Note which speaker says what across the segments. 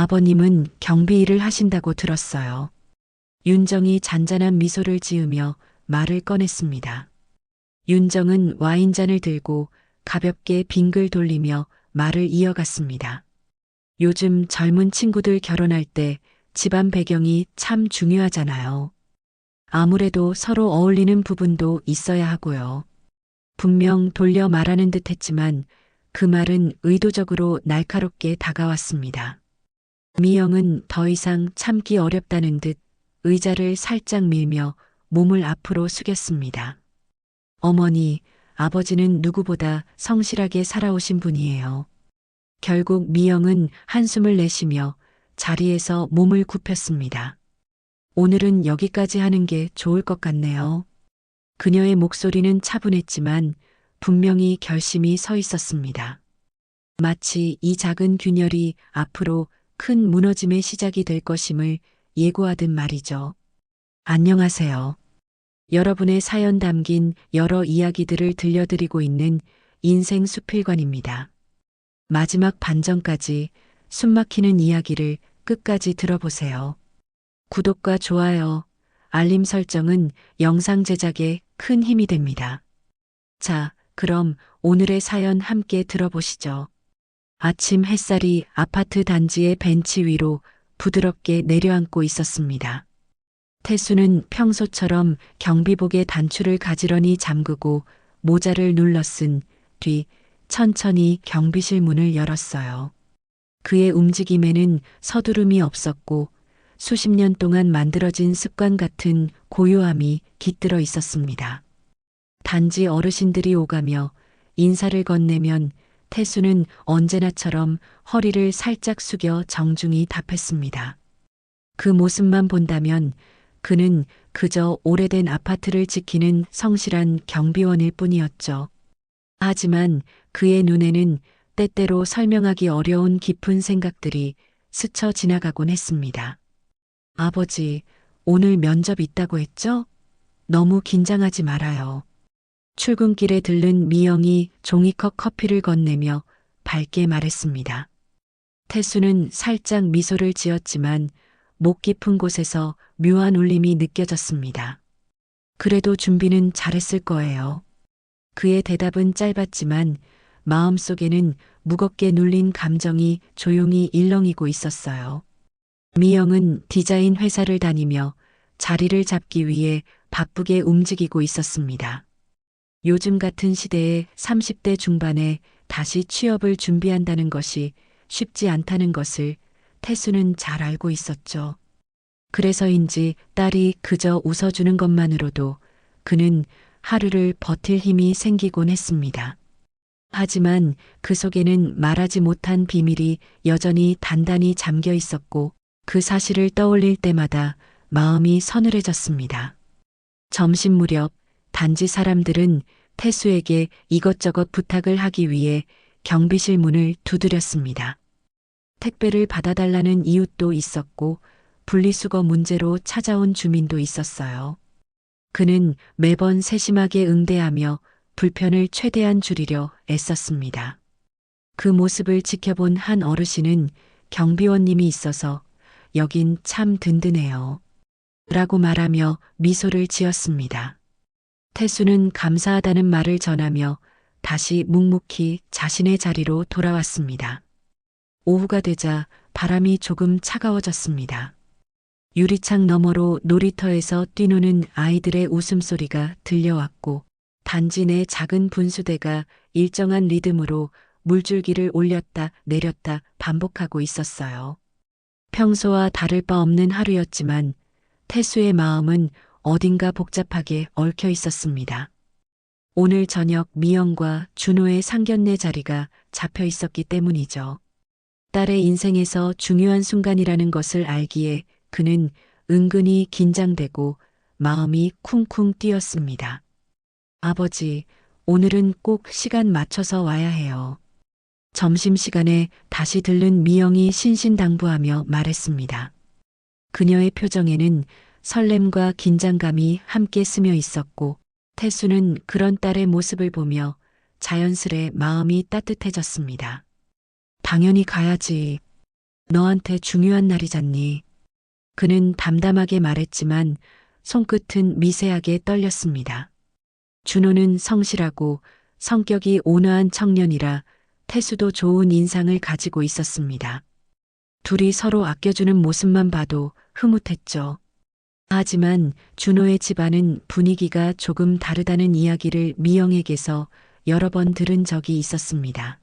Speaker 1: 아버님은 경비 일을 하신다고 들었어요. 윤정이 잔잔한 미소를 지으며 말을 꺼냈습니다. 윤정은 와인잔을 들고 가볍게 빙글 돌리며 말을 이어갔습니다. 요즘 젊은 친구들 결혼할 때 집안 배경이 참 중요하잖아요. 아무래도 서로 어울리는 부분도 있어야 하고요. 분명 돌려 말하는 듯 했지만 그 말은 의도적으로 날카롭게 다가왔습니다. 미영은 더 이상 참기 어렵다는 듯 의자를 살짝 밀며 몸을 앞으로 숙였습니다. 어머니, 아버지는 누구보다 성실하게 살아오신 분이에요. 결국 미영은 한숨을 내쉬며 자리에서 몸을 굽혔습니다. 오늘은 여기까지 하는 게 좋을 것 같네요. 그녀의 목소리는 차분했지만 분명히 결심이 서 있었습니다. 마치 이 작은 균열이 앞으로 큰 무너짐의 시작이 될 것임을 예고하듯 말이죠. 안녕하세요. 여러분의 사연 담긴 여러 이야기들을 들려드리고 있는 인생 수필관입니다. 마지막 반전까지 숨막히는 이야기를 끝까지 들어보세요. 구독과 좋아요, 알림 설정은 영상 제작에 큰 힘이 됩니다. 자, 그럼 오늘의 사연 함께 들어보시죠. 아침 햇살이 아파트 단지의 벤치 위로 부드럽게 내려앉고 있었습니다. 태수는 평소처럼 경비복의 단추를 가지런히 잠그고 모자를 눌러 쓴 뒤 천천히 경비실 문을 열었어요. 그의 움직임에는 서두름이 없었고 수십 년 동안 만들어진 습관 같은 고요함이 깃들어 있었습니다. 단지 어르신들이 오가며 인사를 건네면 태수는 언제나처럼 허리를 살짝 숙여 정중히 답했습니다. 그 모습만 본다면 그는 그저 오래된 아파트를 지키는 성실한 경비원일 뿐이었죠. 하지만 그의 눈에는 때때로 설명하기 어려운 깊은 생각들이 스쳐 지나가곤 했습니다. 아버지, 오늘 면접 있다고 했죠? 너무 긴장하지 말아요. 출근길에 들른 미영이 종이컵 커피를 건네며 밝게 말했습니다. 태수는 살짝 미소를 지었지만 목 깊은 곳에서 묘한 울림이 느껴졌습니다. 그래도 준비는 잘했을 거예요. 그의 대답은 짧았지만 마음속에는 무겁게 눌린 감정이 조용히 일렁이고 있었어요. 미영은 디자인 회사를 다니며 자리를 잡기 위해 바쁘게 움직이고 있었습니다. 요즘 같은 시대에 30대 중반에 다시 취업을 준비한다는 것이 쉽지 않다는 것을 태수는 잘 알고 있었죠. 그래서인지 딸이 그저 웃어주는 것만으로도 그는 하루를 버틸 힘이 생기곤 했습니다. 하지만 그 속에는 말하지 못한 비밀이 여전히 단단히 잠겨 있었고 그 사실을 떠올릴 때마다 마음이 서늘해졌습니다. 점심 무렵 단지 사람들은 태수에게 이것저것 부탁을 하기 위해 경비실 문을 두드렸습니다. 택배를 받아달라는 이웃도 있었고 분리수거 문제로 찾아온 주민도 있었어요. 그는 매번 세심하게 응대하며 불편을 최대한 줄이려 애썼습니다. 그 모습을 지켜본 한 어르신은 경비원님이 있어서 여긴 참 든든해요. 라고 말하며 미소를 지었습니다. 태수는 감사하다는 말을 전하며 다시 묵묵히 자신의 자리로 돌아왔습니다. 오후가 되자 바람이 조금 차가워졌습니다. 유리창 너머로 놀이터에서 뛰노는 아이들의 웃음소리가 들려왔고 단지 내 작은 분수대가 일정한 리듬으로 물줄기를 올렸다 내렸다 반복하고 있었어요. 평소와 다를 바 없는 하루였지만 태수의 마음은 어딘가 복잡하게 얽혀 있었습니다. 오늘 저녁 미영과 준호의 상견례 자리가 잡혀 있었기 때문이죠. 딸의 인생에서 중요한 순간이라는 것을 알기에 그는 은근히 긴장되고 마음이 쿵쿵 뛰었습니다. 아버지, 오늘은 꼭 시간 맞춰서 와야 해요. 점심시간에 다시 들른 미영이 신신당부하며 말했습니다. 그녀의 표정에는 설렘과 긴장감이 함께 스며 있었고 태수는 그런 딸의 모습을 보며 자연스레 마음이 따뜻해졌습니다. 당연히 가야지. 너한테 중요한 날이잖니. 그는 담담하게 말했지만 손끝은 미세하게 떨렸습니다. 준호는 성실하고 성격이 온화한 청년이라 태수도 좋은 인상을 가지고 있었습니다. 둘이 서로 아껴주는 모습만 봐도 흐뭇했죠. 하지만 준호의 집안은 분위기가 조금 다르다는 이야기를 미영에게서 여러 번 들은 적이 있었습니다.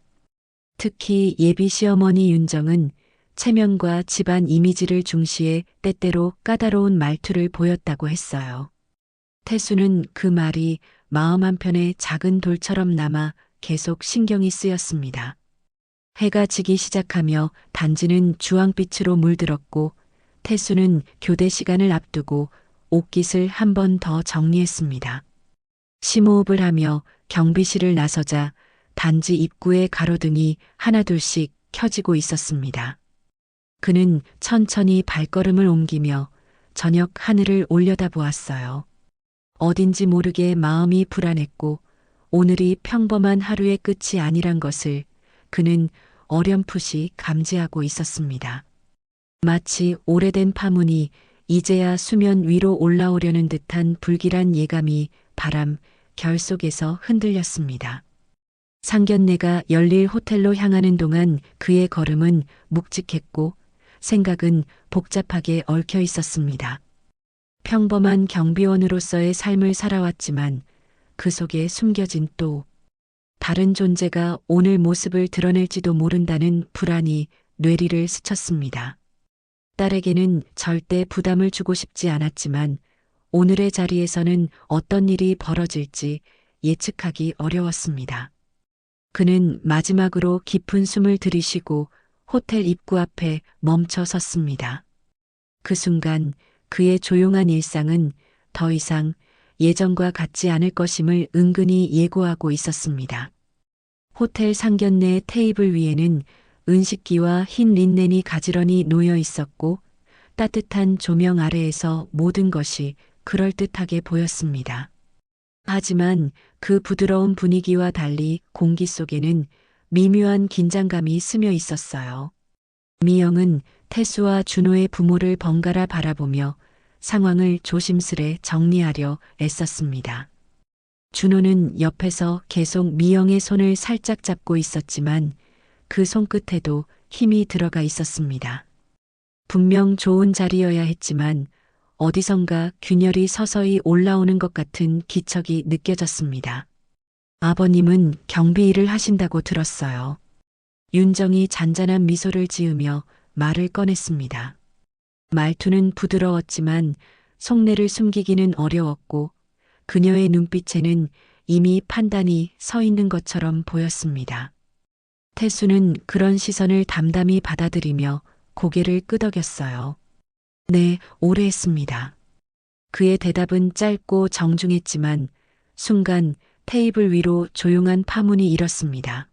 Speaker 1: 특히 예비 시어머니 윤정은 체면과 집안 이미지를 중시해 때때로 까다로운 말투를 보였다고 했어요. 태수는 그 말이 마음 한편에 작은 돌처럼 남아 계속 신경이 쓰였습니다. 해가 지기 시작하며 단지는 주황빛으로 물들었고 태수는 교대 시간을 앞두고 옷깃을 한 번 더 정리했습니다. 심호흡을 하며 경비실을 나서자 단지 입구의 가로등이 하나둘씩 켜지고 있었습니다. 그는 천천히 발걸음을 옮기며 저녁 하늘을 올려다보았어요. 어딘지 모르게 마음이 불안했고 오늘이 평범한 하루의 끝이 아니란 것을 그는 어렴풋이 감지하고 있었습니다. 마치 오래된 파문이 이제야 수면 위로 올라오려는 듯한 불길한 예감이 바람, 결 속에서 흔들렸습니다. 상견례가 열릴 호텔로 향하는 동안 그의 걸음은 묵직했고 생각은 복잡하게 얽혀 있었습니다. 평범한 경비원으로서의 삶을 살아왔지만 그 속에 숨겨진 또 다른 존재가 오늘 모습을 드러낼지도 모른다는 불안이 뇌리를 스쳤습니다. 딸에게는 절대 부담을 주고 싶지 않았지만 오늘의 자리에서는 어떤 일이 벌어질지 예측하기 어려웠습니다. 그는 마지막으로 깊은 숨을 들이쉬고 호텔 입구 앞에 멈춰 섰습니다. 그 순간 그의 조용한 일상은 더 이상 예전과 같지 않을 것임을 은근히 예고하고 있었습니다. 호텔 상견례 테이블 위에는 은식기와 흰 린넨이 가지런히 놓여 있었고 따뜻한 조명 아래에서 모든 것이 그럴듯하게 보였습니다. 하지만 그 부드러운 분위기와 달리 공기 속에는 미묘한 긴장감이 스며 있었어요. 미영은 태수와 준호의 부모를 번갈아 바라보며 상황을 조심스레 정리하려 애썼습니다. 준호는 옆에서 계속 미영의 손을 살짝 잡고 있었지만 그 손끝에도 힘이 들어가 있었습니다. 분명 좋은 자리여야 했지만 어디선가 균열이 서서히 올라오는 것 같은 기척이 느껴졌습니다. 아버님은 경비 일을 하신다고 들었어요. 윤정이 잔잔한 미소를 지으며 말을 꺼냈습니다. 말투는 부드러웠지만 속내를 숨기기는 어려웠고 그녀의 눈빛에는 이미 판단이 서 있는 것처럼 보였습니다. 태수는 그런 시선을 담담히 받아들이며 고개를 끄덕였어요. 네, 오래 했습니다. 그의 대답은 짧고 정중했지만 순간 테이블 위로 조용한 파문이 일었습니다.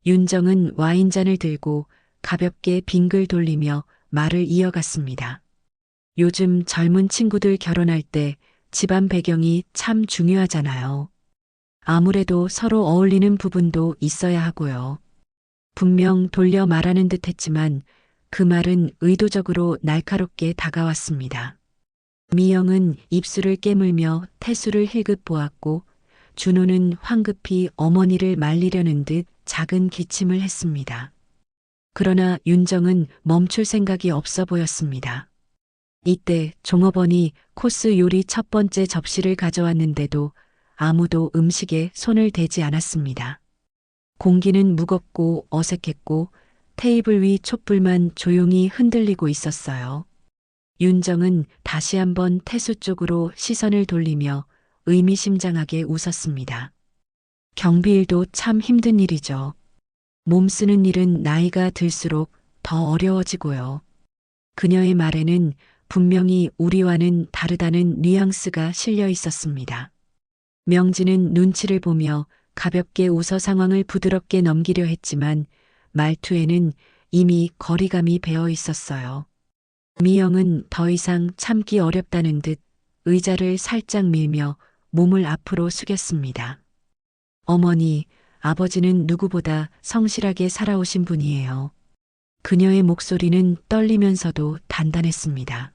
Speaker 1: 윤정은 와인잔을 들고 가볍게 빙글 돌리며 말을 이어갔습니다. 요즘 젊은 친구들 결혼할 때 집안 배경이 참 중요하잖아요. 아무래도 서로 어울리는 부분도 있어야 하고요. 분명 돌려 말하는 듯 했지만 그 말은 의도적으로 날카롭게 다가왔습니다. 미영은 입술을 깨물며 태수를 힐끗 보았고 준호는 황급히 어머니를 말리려는 듯 작은 기침을 했습니다. 그러나 윤정은 멈출 생각이 없어 보였습니다. 이때 종업원이 코스 요리 첫 번째 접시를 가져왔는데도 아무도 음식에 손을 대지 않았습니다. 공기는 무겁고 어색했고 테이블 위 촛불만 조용히 흔들리고 있었어요. 윤정은 다시 한번 태수 쪽으로 시선을 돌리며 의미심장하게 웃었습니다. 경비일도 참 힘든 일이죠. 몸 쓰는 일은 나이가 들수록 더 어려워지고요. 그녀의 말에는 분명히 우리와는 다르다는 뉘앙스가 실려 있었습니다. 명진은 눈치를 보며 가볍게 웃어 상황을 부드럽게 넘기려 했지만 말투에는 이미 거리감이 배어 있었어요. 미영은 더 이상 참기 어렵다는 듯 의자를 살짝 밀며 몸을 앞으로 숙였습니다. 어머니, 아버지는 누구보다 성실하게 살아오신 분이에요. 그녀의 목소리는 떨리면서도 단단했습니다.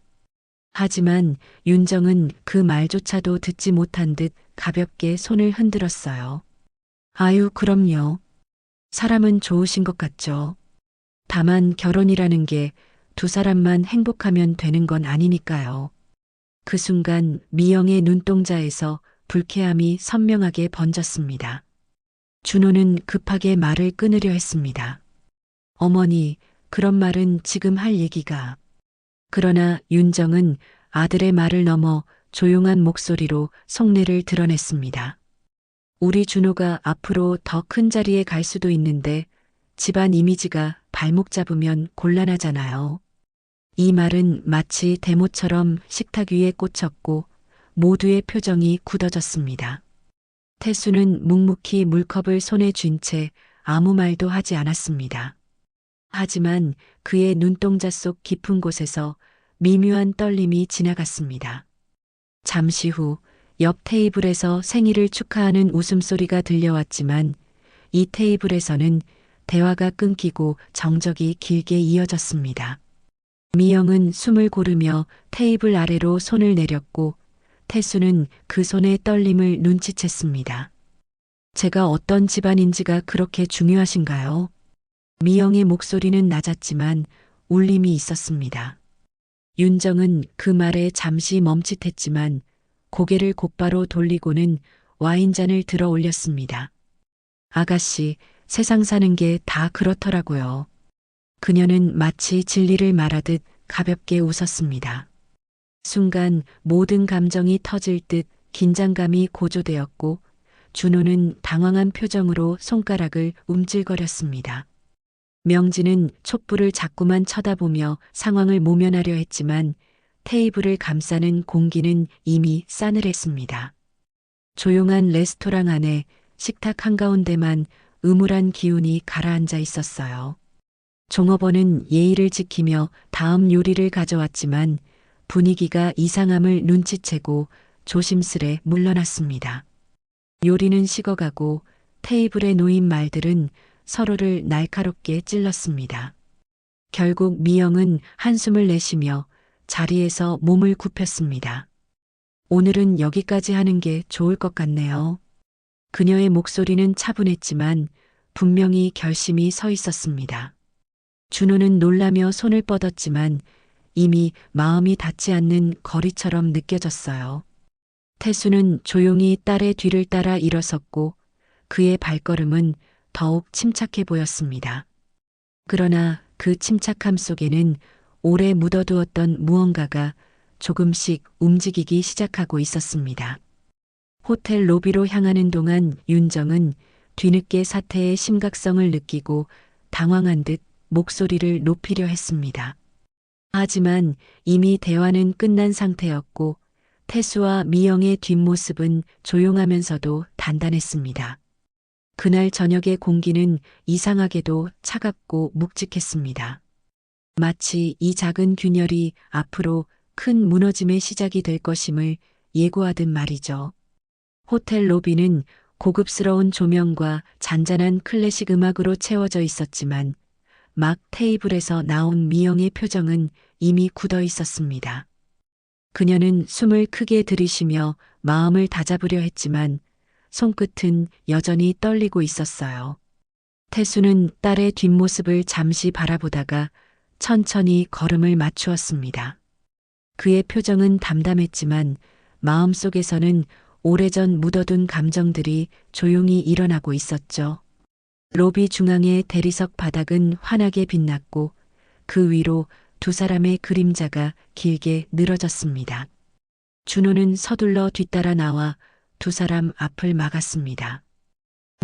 Speaker 1: 하지만 윤정은 그 말조차도 듣지 못한 듯 가볍게 손을 흔들었어요. 아유, 그럼요. 사람은 좋으신 것 같죠. 다만 결혼이라는 게 두 사람만 행복하면 되는 건 아니니까요. 그 순간 미영의 눈동자에서 불쾌함이 선명하게 번졌습니다. 준호는 급하게 말을 끊으려 했습니다. 어머니, 그런 말은 지금 할 얘기가. 그러나 윤정은 아들의 말을 넘어 조용한 목소리로 속내를 드러냈습니다. 우리 준호가 앞으로 더 큰 자리에 갈 수도 있는데 집안 이미지가 발목 잡으면 곤란하잖아요. 이 말은 마치 대모처럼 식탁 위에 꽂혔고 모두의 표정이 굳어졌습니다. 태수는 묵묵히 물컵을 손에 쥔 채 아무 말도 하지 않았습니다. 하지만 그의 눈동자 속 깊은 곳에서 미묘한 떨림이 지나갔습니다. 잠시 후 옆 테이블에서 생일을 축하하는 웃음소리가 들려왔지만 이 테이블에서는 대화가 끊기고 정적이 길게 이어졌습니다. 미영은 숨을 고르며 테이블 아래로 손을 내렸고 태수는 그 손의 떨림을 눈치챘습니다. 제가 어떤 집안인지가 그렇게 중요하신가요? 미영의 목소리는 낮았지만 울림이 있었습니다. 윤정은 그 말에 잠시 멈칫했지만 고개를 곧바로 돌리고는 와인잔을 들어 올렸습니다. 아가씨, 세상 사는 게 다 그렇더라고요. 그녀는 마치 진리를 말하듯 가볍게 웃었습니다. 순간 모든 감정이 터질 듯 긴장감이 고조되었고 준호는 당황한 표정으로 손가락을 움찔거렸습니다. 명진은 촛불을 자꾸만 쳐다보며 상황을 모면하려 했지만 테이블을 감싸는 공기는 이미 싸늘했습니다. 조용한 레스토랑 안에 식탁 한가운데만 음울한 기운이 가라앉아 있었어요. 종업원은 예의를 지키며 다음 요리를 가져왔지만 분위기가 이상함을 눈치채고 조심스레 물러났습니다. 요리는 식어가고 테이블에 놓인 말들은 서로를 날카롭게 찔렀습니다. 결국 미영은 한숨을 내쉬며 자리에서 몸을 굽혔습니다. 오늘은 여기까지 하는 게 좋을 것 같네요. 그녀의 목소리는 차분했지만 분명히 결심이 서 있었습니다. 준호는 놀라며 손을 뻗었지만 이미 마음이 닿지 않는 거리처럼 느껴졌어요. 태수는 조용히 딸의 뒤를 따라 일어섰고 그의 발걸음은 더욱 침착해 보였습니다. 그러나 그 침착함 속에는 오래 묻어두었던 무언가가 조금씩 움직이기 시작하고 있었습니다. 호텔 로비로 향하는 동안 윤정은 뒤늦게 사태의 심각성을 느끼고 당황한 듯 목소리를 높이려 했습니다. 하지만 이미 대화는 끝난 상태였고 태수와 미영의 뒷모습은 조용하면서도 단단했습니다. 그날 저녁의 공기는 이상하게도 차갑고 묵직했습니다. 마치 이 작은 균열이 앞으로 큰 무너짐의 시작이 될 것임을 예고하듯 말이죠. 호텔 로비는 고급스러운 조명과 잔잔한 클래식 음악으로 채워져 있었지만 막 테이블에서 나온 미영의 표정은 이미 굳어 있었습니다. 그녀는 숨을 크게 들이쉬며 마음을 다잡으려 했지만 손끝은 여전히 떨리고 있었어요. 태수는 딸의 뒷모습을 잠시 바라보다가 천천히 걸음을 맞추었습니다. 그의 표정은 담담했지만 마음속에서는 오래전 묻어둔 감정들이 조용히 일어나고 있었죠. 로비 중앙의 대리석 바닥은 환하게 빛났고 그 위로 두 사람의 그림자가 길게 늘어졌습니다. 준호는 서둘러 뒤따라 나와 두 사람 앞을 막았습니다.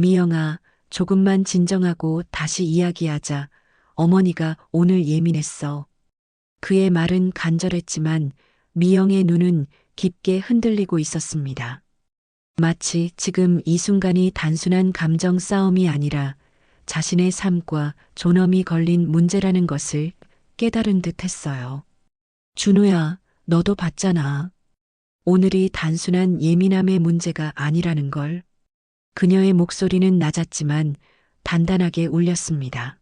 Speaker 1: 미영아, 조금만 진정하고 다시 이야기하자. 어머니가 오늘 예민했어. 그의 말은 간절했지만 미영의 눈은 깊게 흔들리고 있었습니다. 마치 지금 이 순간이 단순한 감정 싸움이 아니라 자신의 삶과 존엄이 걸린 문제라는 것을 깨달은 듯 했어요. 준호야, 너도 봤잖아. 오늘이 단순한 예민함의 문제가 아니라는 걸. 그녀의 목소리는 낮았지만 단단하게 울렸습니다.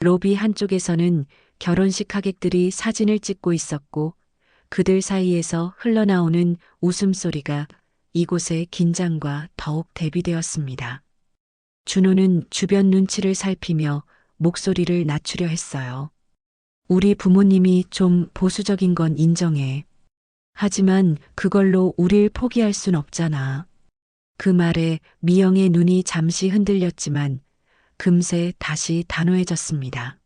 Speaker 1: 로비 한쪽에서는 결혼식 하객들이 사진을 찍고 있었고 그들 사이에서 흘러나오는 웃음소리가 이곳의 긴장과 더욱 대비되었습니다. 준호는 주변 눈치를 살피며 목소리를 낮추려 했어요. 우리 부모님이 좀 보수적인 건 인정해. 하지만 그걸로 우릴 포기할 순 없잖아. 그 말에 미영의 눈이 잠시 흔들렸지만 금세 다시 단호해졌습니다.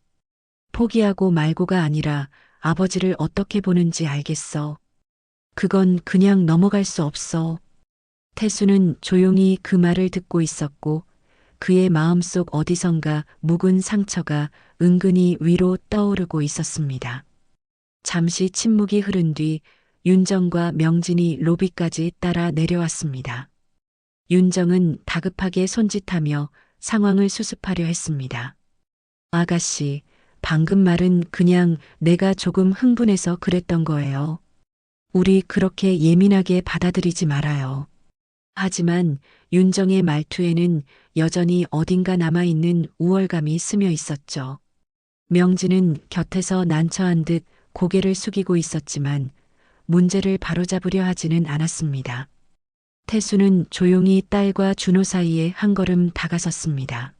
Speaker 1: 포기하고 말고가 아니라 아버지를 어떻게 보는지 알겠어. 그건 그냥 넘어갈 수 없어. 태수는 조용히 그 말을 듣고 있었고 그의 마음속 어디선가 묵은 상처가 은근히 위로 떠오르고 있었습니다. 잠시 침묵이 흐른 뒤 윤정과 명진이 로비까지 따라 내려왔습니다. 윤정은 다급하게 손짓하며 상황을 수습하려 했습니다. 아가씨, 방금 말은 그냥 내가 조금 흥분해서 그랬던 거예요. 우리 그렇게 예민하게 받아들이지 말아요. 하지만 윤정의 말투에는 여전히 어딘가 남아있는 우월감이 스며 있었죠. 명진은 곁에서 난처한 듯 고개를 숙이고 있었지만 문제를 바로잡으려 하지는 않았습니다. 태수는 조용히 딸과 준호 사이에 한 걸음 다가섰습니다.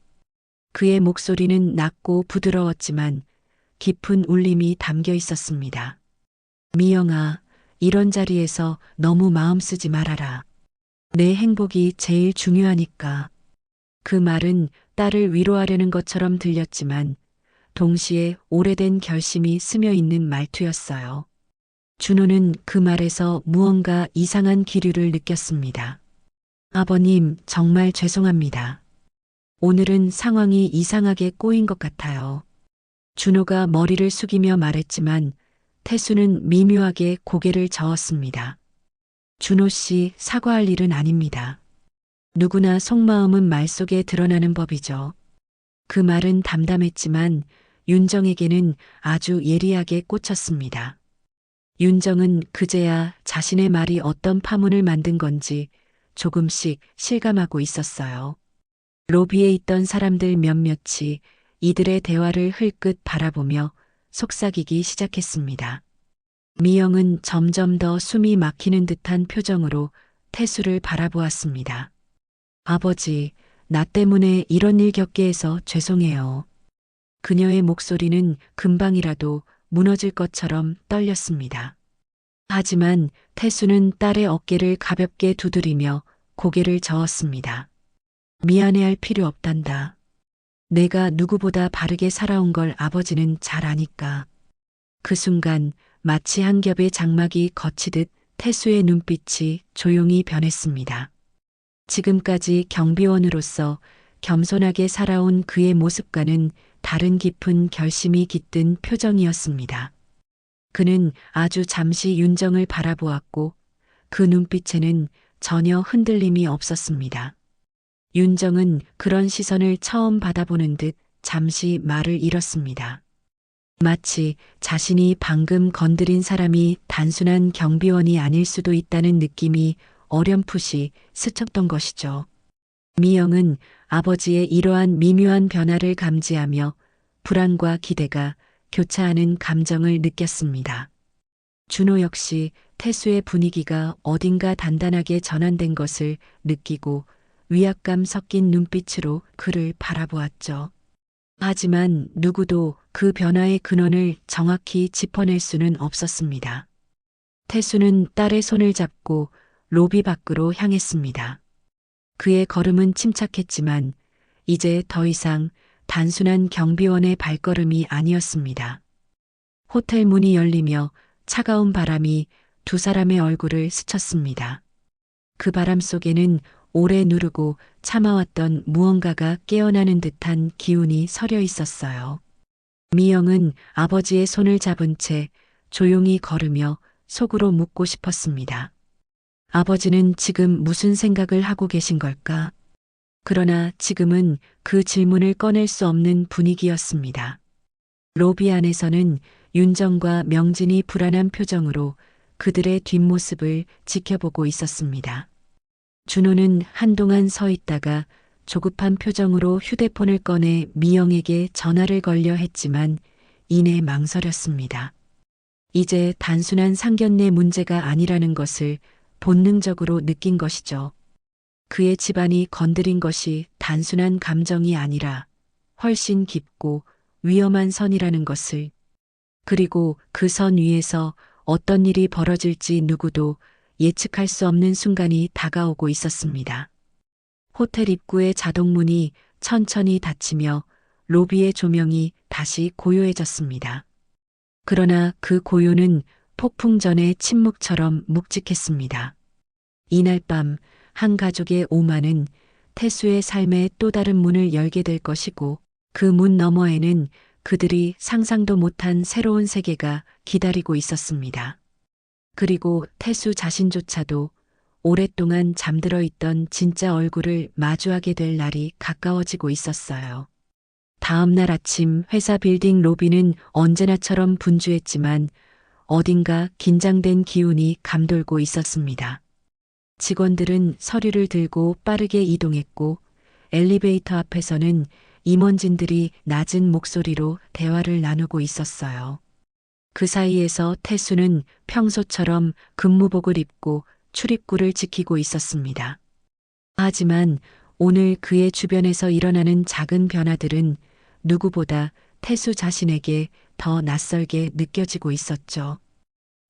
Speaker 1: 그의 목소리는 낮고 부드러웠지만 깊은 울림이 담겨 있었습니다. 미영아, 이런 자리에서 너무 마음 쓰지 말아라. 내 행복이 제일 중요하니까. 그 말은 딸을 위로하려는 것처럼 들렸지만 동시에 오래된 결심이 스며 있는 말투였어요. 준호는 그 말에서 무언가 이상한 기류를 느꼈습니다. 아버님, 정말 죄송합니다. 오늘은 상황이 이상하게 꼬인 것 같아요. 준호가 머리를 숙이며 말했지만 태수는 미묘하게 고개를 저었습니다. 준호 씨, 사과할 일은 아닙니다. 누구나 속마음은 말 속에 드러나는 법이죠. 그 말은 담담했지만 윤정에게는 아주 예리하게 꽂혔습니다. 윤정은 그제야 자신의 말이 어떤 파문을 만든 건지 조금씩 실감하고 있었어요. 로비에 있던 사람들 몇몇이 이들의 대화를 흘끗 바라보며 속삭이기 시작했습니다. 미영은 점점 더 숨이 막히는 듯한 표정으로 태수를 바라보았습니다. 아버지, 나 때문에 이런 일 겪게 해서 죄송해요. 그녀의 목소리는 금방이라도 무너질 것처럼 떨렸습니다. 하지만 태수는 딸의 어깨를 가볍게 두드리며 고개를 저었습니다. 미안해할 필요 없단다. 내가 누구보다 바르게 살아온 걸 아버지는 잘 아니까. 그 순간 마치 한 겹의 장막이 걷히듯 태수의 눈빛이 조용히 변했습니다. 지금까지 경비원으로서 겸손하게 살아온 그의 모습과는 다른 깊은 결심이 깃든 표정이었습니다. 그는 아주 잠시 윤정을 바라보았고 그 눈빛에는 전혀 흔들림이 없었습니다. 윤정은 그런 시선을 처음 받아보는 듯 잠시 말을 잃었습니다. 마치 자신이 방금 건드린 사람이 단순한 경비원이 아닐 수도 있다는 느낌이 어렴풋이 스쳤던 것이죠. 미영은 아버지의 이러한 미묘한 변화를 감지하며 불안과 기대가 교차하는 감정을 느꼈습니다. 준호 역시 태수의 분위기가 어딘가 단단하게 전환된 것을 느끼고 위압감 섞인 눈빛으로 그를 바라보았죠. 하지만 누구도 그 변화의 근원을 정확히 짚어낼 수는 없었습니다. 태수는 딸의 손을 잡고 로비 밖으로 향했습니다. 그의 걸음은 침착했지만 이제 더 이상 단순한 경비원의 발걸음이 아니었습니다. 호텔 문이 열리며 차가운 바람이 두 사람의 얼굴을 스쳤습니다. 그 바람 속에는 오래 누르고 참아왔던 무언가가 깨어나는 듯한 기운이 서려 있었어요. 미영은 아버지의 손을 잡은 채 조용히 걸으며 속으로 묻고 싶었습니다. 아버지는 지금 무슨 생각을 하고 계신 걸까? 그러나 지금은 그 질문을 꺼낼 수 없는 분위기였습니다. 로비 안에서는 윤정과 명진이 불안한 표정으로 그들의 뒷모습을 지켜보고 있었습니다. 준호는 한동안 서 있다가 조급한 표정으로 휴대폰을 꺼내 미영에게 전화를 걸려 했지만 이내 망설였습니다. 이제 단순한 상견례 문제가 아니라는 것을 본능적으로 느낀 것이죠. 그의 집안이 건드린 것이 단순한 감정이 아니라 훨씬 깊고 위험한 선이라는 것을, 그리고 그 선 위에서 어떤 일이 벌어질지 누구도 예측할 수 없는 순간이 다가오고 있었습니다. 호텔 입구의 자동문이 천천히 닫히며 로비의 조명이 다시 고요해졌습니다. 그러나 그 고요는 폭풍 전의 침묵처럼 묵직했습니다. 이날 밤 한 가족의 오만은 태수의 삶의 또 다른 문을 열게 될 것이고, 그 문 너머에는 그들이 상상도 못한 새로운 세계가 기다리고 있었습니다. 그리고 태수 자신조차도 오랫동안 잠들어 있던 진짜 얼굴을 마주하게 될 날이 가까워지고 있었어요. 다음 날 아침 회사 빌딩 로비는 언제나처럼 분주했지만 어딘가 긴장된 기운이 감돌고 있었습니다. 직원들은 서류를 들고 빠르게 이동했고, 엘리베이터 앞에서는 임원진들이 낮은 목소리로 대화를 나누고 있었어요. 그 사이에서 태수는 평소처럼 근무복을 입고 출입구를 지키고 있었습니다. 하지만 오늘 그의 주변에서 일어나는 작은 변화들은 누구보다 태수 자신에게 더 낯설게 느껴지고 있었죠.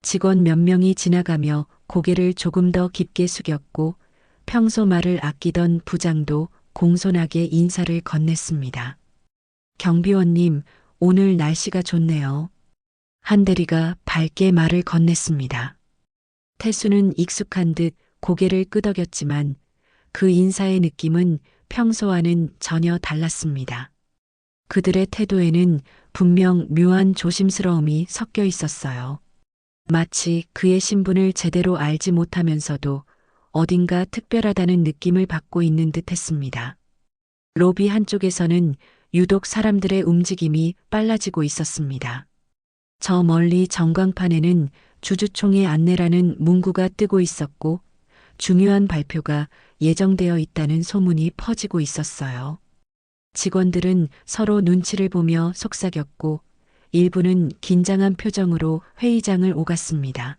Speaker 1: 직원 몇 명이 지나가며 고개를 조금 더 깊게 숙였고, 평소 말을 아끼던 부장도 공손하게 인사를 건넸습니다. 경비원님, 오늘 날씨가 좋네요. 한 대리가 밝게 말을 건넸습니다. 태수는 익숙한 듯 고개를 끄덕였지만 그 인사의 느낌은 평소와는 전혀 달랐습니다. 그들의 태도에는 분명 묘한 조심스러움이 섞여 있었어요. 마치 그의 신분을 제대로 알지 못하면서도 어딘가 특별하다는 느낌을 받고 있는 듯 했습니다. 로비 한쪽에서는 유독 사람들의 움직임이 빨라지고 있었습니다. 저 멀리 전광판에는 주주총회 안내라는 문구가 뜨고 있었고, 중요한 발표가 예정되어 있다는 소문이 퍼지고 있었어요. 직원들은 서로 눈치를 보며 속삭였고, 일부는 긴장한 표정으로 회의장을 오갔습니다.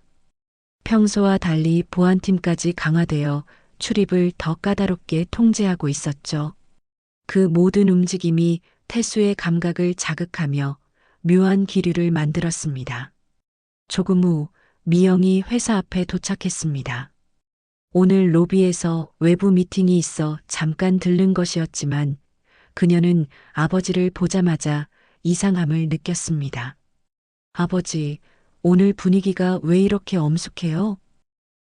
Speaker 1: 평소와 달리 보안팀까지 강화되어 출입을 더 까다롭게 통제하고 있었죠. 그 모든 움직임이 태수의 감각을 자극하며 묘한 기류를 만들었습니다. 조금 후 미영이 회사 앞에 도착했습니다. 오늘 로비에서 외부 미팅이 있어 잠깐 들른 것이었지만 그녀는 아버지를 보자마자 이상함을 느꼈습니다. 아버지, 오늘 분위기가 왜 이렇게 엄숙해요?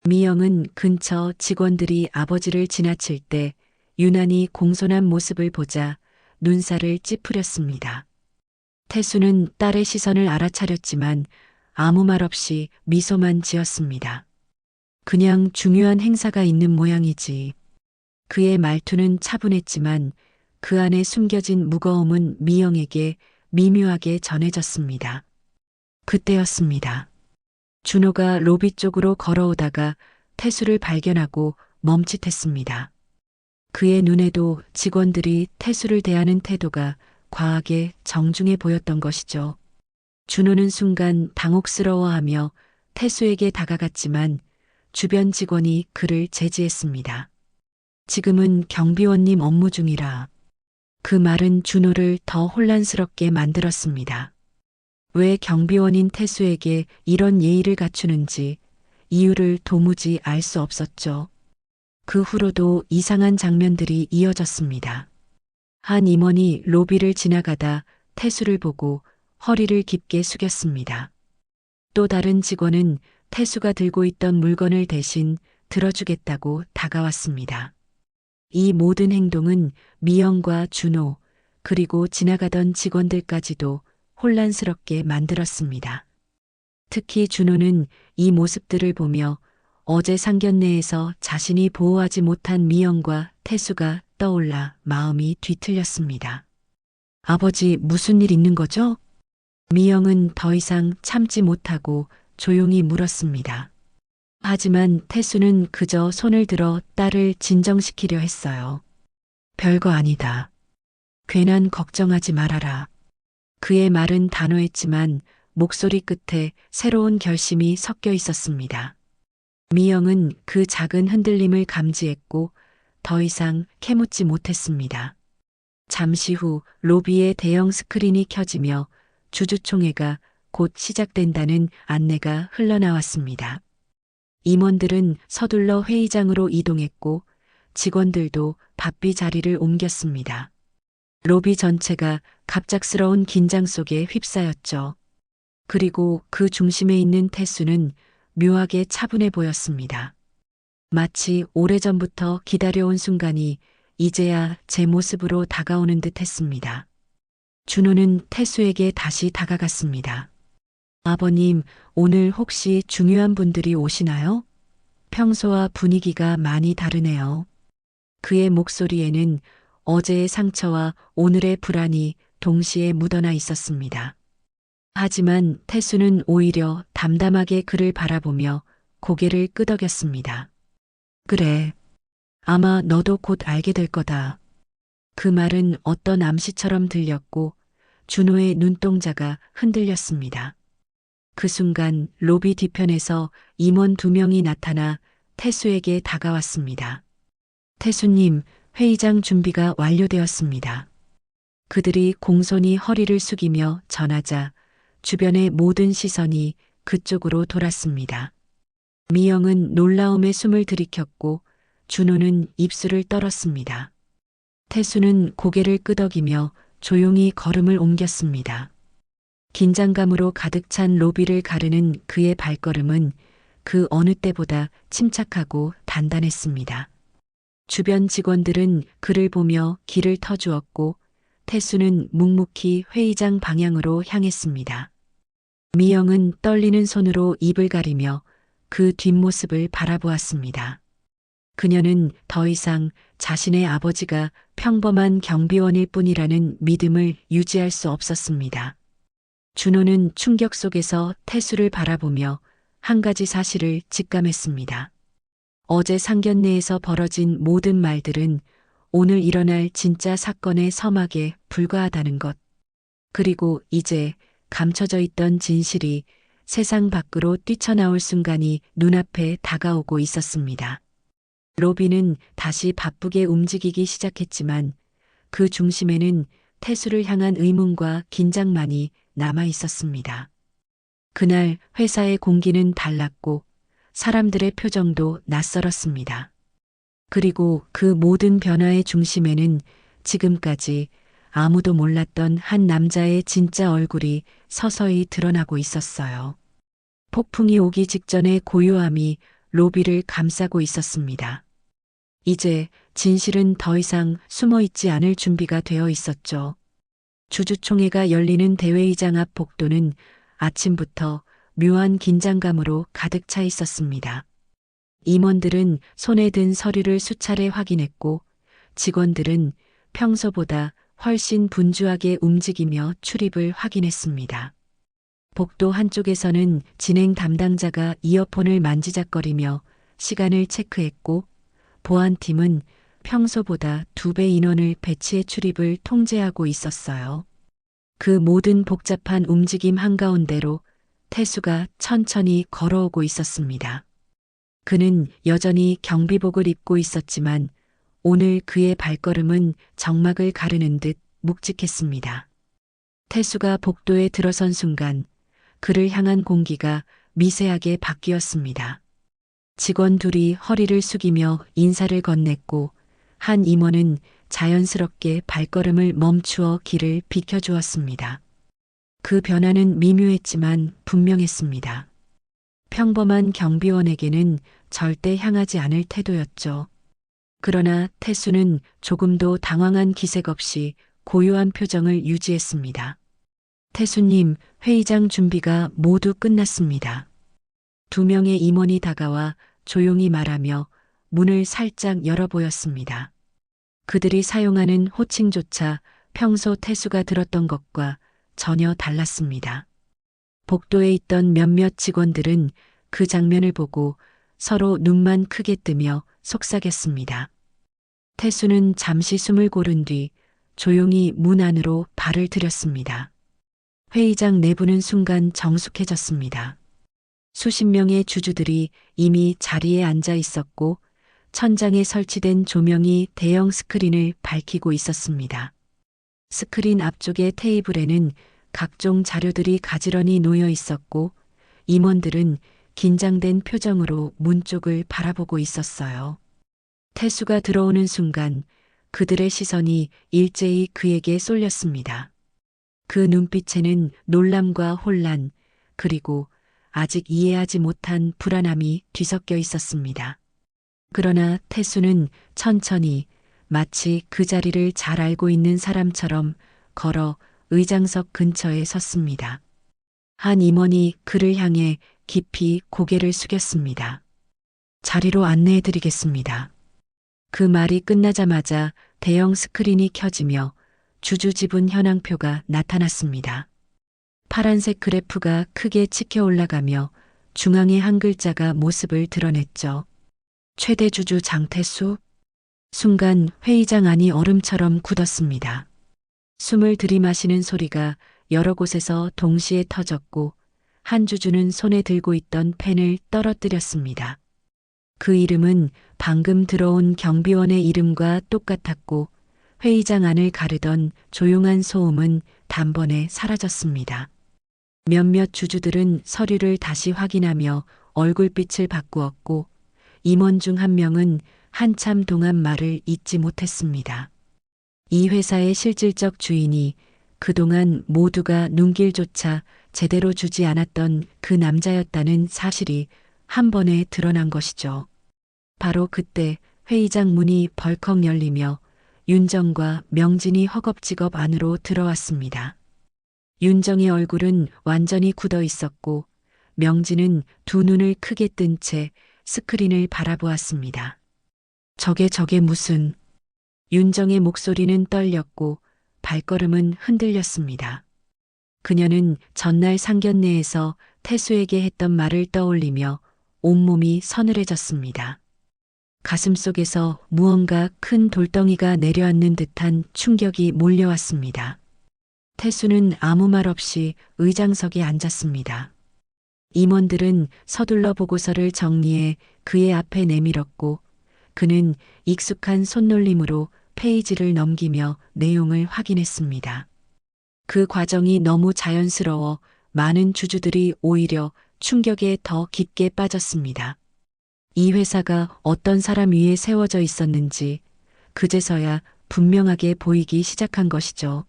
Speaker 1: 미영은 근처 직원들이 아버지를 지나칠 때 유난히 공손한 모습을 보자 눈살을 찌푸렸습니다. 태수는 딸의 시선을 알아차렸지만 아무 말 없이 미소만 지었습니다. 그냥 중요한 행사가 있는 모양이지. 그의 말투는 차분했지만 그 안에 숨겨진 무거움은 미영에게 미묘하게 전해졌습니다. 그때였습니다. 준호가 로비 쪽으로 걸어오다가 태수를 발견하고 멈칫했습니다. 그의 눈에도 직원들이 태수를 대하는 태도가 과하게 정중해 보였던 것이죠. 준호는 순간 당혹스러워하며 태수에게 다가갔지만 주변 직원이 그를 제지했습니다. 지금은 경비원님 업무 중이라. 그 말은 준호를 더 혼란스럽게 만들었습니다. 왜 경비원인 태수에게 이런 예의를 갖추는지 이유를 도무지 알 수 없었죠. 그 후로도 이상한 장면들이 이어졌습니다. 한 임원이 로비를 지나가다 태수를 보고 허리를 깊게 숙였습니다. 또 다른 직원은 태수가 들고 있던 물건을 대신 들어주겠다고 다가왔습니다. 이 모든 행동은 미영과 준호, 그리고 지나가던 직원들까지도 혼란스럽게 만들었습니다. 특히 준호는 이 모습들을 보며 어제 상견례에서 자신이 보호하지 못한 미영과 태수가 떠올라 마음이 뒤틀렸습니다. 아버지, 무슨 일 있는 거죠? 미영은 더 이상 참지 못하고 조용히 물었습니다. 하지만 태수는 그저 손을 들어 딸을 진정시키려 했어요. 별거 아니다. 괜한 걱정하지 말아라. 그의 말은 단호했지만 목소리 끝에 새로운 결심이 섞여 있었습니다. 미영은 그 작은 흔들림을 감지했고 더 이상 캐묻지 못했습니다. 잠시 후 로비에 대형 스크린이 켜지며 주주총회가 곧 시작된다는 안내가 흘러나왔습니다. 임원들은 서둘러 회의장으로 이동했고 직원들도 바삐 자리를 옮겼습니다. 로비 전체가 갑작스러운 긴장 속에 휩싸였죠. 그리고 그 중심에 있는 태수는 묘하게 차분해 보였습니다. 마치 오래전부터 기다려온 순간이 이제야 제 모습으로 다가오는 듯 했습니다. 준호는 태수에게 다시 다가갔습니다. 아버님, 오늘 혹시 중요한 분들이 오시나요? 평소와 분위기가 많이 다르네요. 그의 목소리에는 어제의 상처와 오늘의 불안이 동시에 묻어나 있었습니다. 하지만 태수는 오히려 담담하게 그를 바라보며 고개를 끄덕였습니다. 그래. 아마 너도 곧 알게 될 거다. 그 말은 어떤 암시처럼 들렸고 준호의 눈동자가 흔들렸습니다. 그 순간 로비 뒤편에서 임원 2명이 나타나 태수에게 다가왔습니다. 태수님, 회의장 준비가 완료되었습니다. 그들이 공손히 허리를 숙이며 전하자 주변의 모든 시선이 그쪽으로 돌았습니다. 미영은 놀라움에 숨을 들이켰고 준호는 입술을 떨었습니다. 태수는 고개를 끄덕이며 조용히 걸음을 옮겼습니다. 긴장감으로 가득 찬 로비를 가르는 그의 발걸음은 그 어느 때보다 침착하고 단단했습니다. 주변 직원들은 그를 보며 길을 터주었고 태수는 묵묵히 회의장 방향으로 향했습니다. 미영은 떨리는 손으로 입을 가리며 그 뒷모습을 바라보았습니다. 그녀는 더 이상 자신의 아버지가 평범한 경비원일 뿐이라는 믿음을 유지할 수 없었습니다. 준호는 충격 속에서 태수를 바라보며 한 가지 사실을 직감했습니다. 어제 상견례에서 벌어진 모든 말들은 오늘 일어날 진짜 사건의 서막에 불과하다는 것. 그리고 이제 감춰져 있던 진실이 세상 밖으로 뛰쳐나올 순간이 눈앞에 다가오고 있었습니다. 로비는 다시 바쁘게 움직이기 시작했지만 그 중심에는 태수를 향한 의문과 긴장만이 남아 있었습니다. 그날 회사의 공기는 달랐고 사람들의 표정도 낯설었습니다. 그리고 그 모든 변화의 중심에는 지금까지 아무도 몰랐던 한 남자의 진짜 얼굴이 서서히 드러나고 있었어요. 폭풍이 오기 직전의 고요함이 로비를 감싸고 있었습니다. 이제 진실은 더 이상 숨어 있지 않을 준비가 되어 있었죠. 주주총회가 열리는 대회의장 앞 복도는 아침부터 묘한 긴장감으로 가득 차 있었습니다. 임원들은 손에 든 서류를 수차례 확인했고 직원들은 평소보다 훨씬 분주하게 움직이며 출입을 확인했습니다. 복도 한쪽에서는 진행 담당자가 이어폰을 만지작거리며 시간을 체크했고 보안팀은 평소보다 2배 인원을 배치해 출입을 통제하고 있었어요. 그 모든 복잡한 움직임 한가운데로 태수가 천천히 걸어오고 있었습니다. 그는 여전히 경비복을 입고 있었지만 오늘 그의 발걸음은 정막을 가르는 듯 묵직했습니다. 태수가 복도에 들어선 순간 그를 향한 공기가 미세하게 바뀌었습니다. 직원 둘이 허리를 숙이며 인사를 건넸고 한 임원은 자연스럽게 발걸음을 멈추어 길을 비켜주었습니다. 그 변화는 미묘했지만 분명했습니다. 평범한 경비원에게는 절대 향하지 않을 태도였죠. 그러나 태수는 조금도 당황한 기색 없이 고요한 표정을 유지했습니다. 태수님, 회의장 준비가 모두 끝났습니다. 2명의 임원이 다가와 조용히 말하며 문을 살짝 열어 보였습니다. 그들이 사용하는 호칭조차 평소 태수가 들었던 것과 전혀 달랐습니다. 복도에 있던 몇몇 직원들은 그 장면을 보고 서로 눈만 크게 뜨며 속삭였습니다. 태수는 잠시 숨을 고른 뒤 조용히 문 안으로 발을 들였습니다. 회의장 내부는 순간 정숙해졌습니다. 수십 명의 주주들이 이미 자리에 앉아 있었고 천장에 설치된 조명이 대형 스크린을 밝히고 있었습니다. 스크린 앞쪽의 테이블에는 각종 자료들이 가지런히 놓여 있었고 임원들은 긴장된 표정으로 문 쪽을 바라보고 있었어요. 태수가 들어오는 순간 그들의 시선이 일제히 그에게 쏠렸습니다. 그 눈빛에는 놀람과 혼란, 그리고 아직 이해하지 못한 불안함이 뒤섞여 있었습니다. 그러나 태수는 천천히 마치 그 자리를 잘 알고 있는 사람처럼 걸어 의장석 근처에 섰습니다. 한 임원이 그를 향해 깊이 고개를 숙였습니다. 자리로 안내해 드리겠습니다. 그 말이 끝나자마자 대형 스크린이 켜지며 주주 지분 현황표가 나타났습니다. 파란색 그래프가 크게 치켜 올라가며 중앙의 한 글자가 모습을 드러냈죠. 최대 주주 장태수. 순간 회의장 안이 얼음처럼 굳었습니다. 숨을 들이마시는 소리가 여러 곳에서 동시에 터졌고 한 주주는 손에 들고 있던 펜을 떨어뜨렸습니다. 그 이름은 방금 들어온 경비원의 이름과 똑같았고 회의장 안을 가르던 조용한 소음은 단번에 사라졌습니다. 몇몇 주주들은 서류를 다시 확인하며 얼굴빛을 바꾸었고 임원 중 한 명은 한참 동안 말을 잇지 못했습니다. 이 회사의 실질적 주인이 그동안 모두가 눈길조차 제대로 주지 않았던 그 남자였다는 사실이 한 번에 드러난 것이죠. 바로 그때 회의장 문이 벌컥 열리며 윤정과 명진이 허겁지겁 안으로 들어왔습니다. 윤정의 얼굴은 완전히 굳어 있었고 명진은 두 눈을 크게 뜬 채 스크린을 바라보았습니다. 저게 무슨... 윤정의 목소리는 떨렸고 발걸음은 흔들렸습니다. 그녀는 전날 상견례에서 태수에게 했던 말을 떠올리며 온몸이 서늘해졌습니다. 가슴속에서 무언가 큰 돌덩이가 내려앉는 듯한 충격이 몰려왔습니다. 태수는 아무 말 없이 의장석에 앉았습니다. 임원들은 서둘러 보고서를 정리해 그의 앞에 내밀었고 그는 익숙한 손놀림으로 페이지를 넘기며 내용을 확인했습니다. 그 과정이 너무 자연스러워 많은 주주들이 오히려 충격에 더 깊게 빠졌습니다. 이 회사가 어떤 사람 위에 세워져 있었는지 그제서야 분명하게 보이기 시작한 것이죠.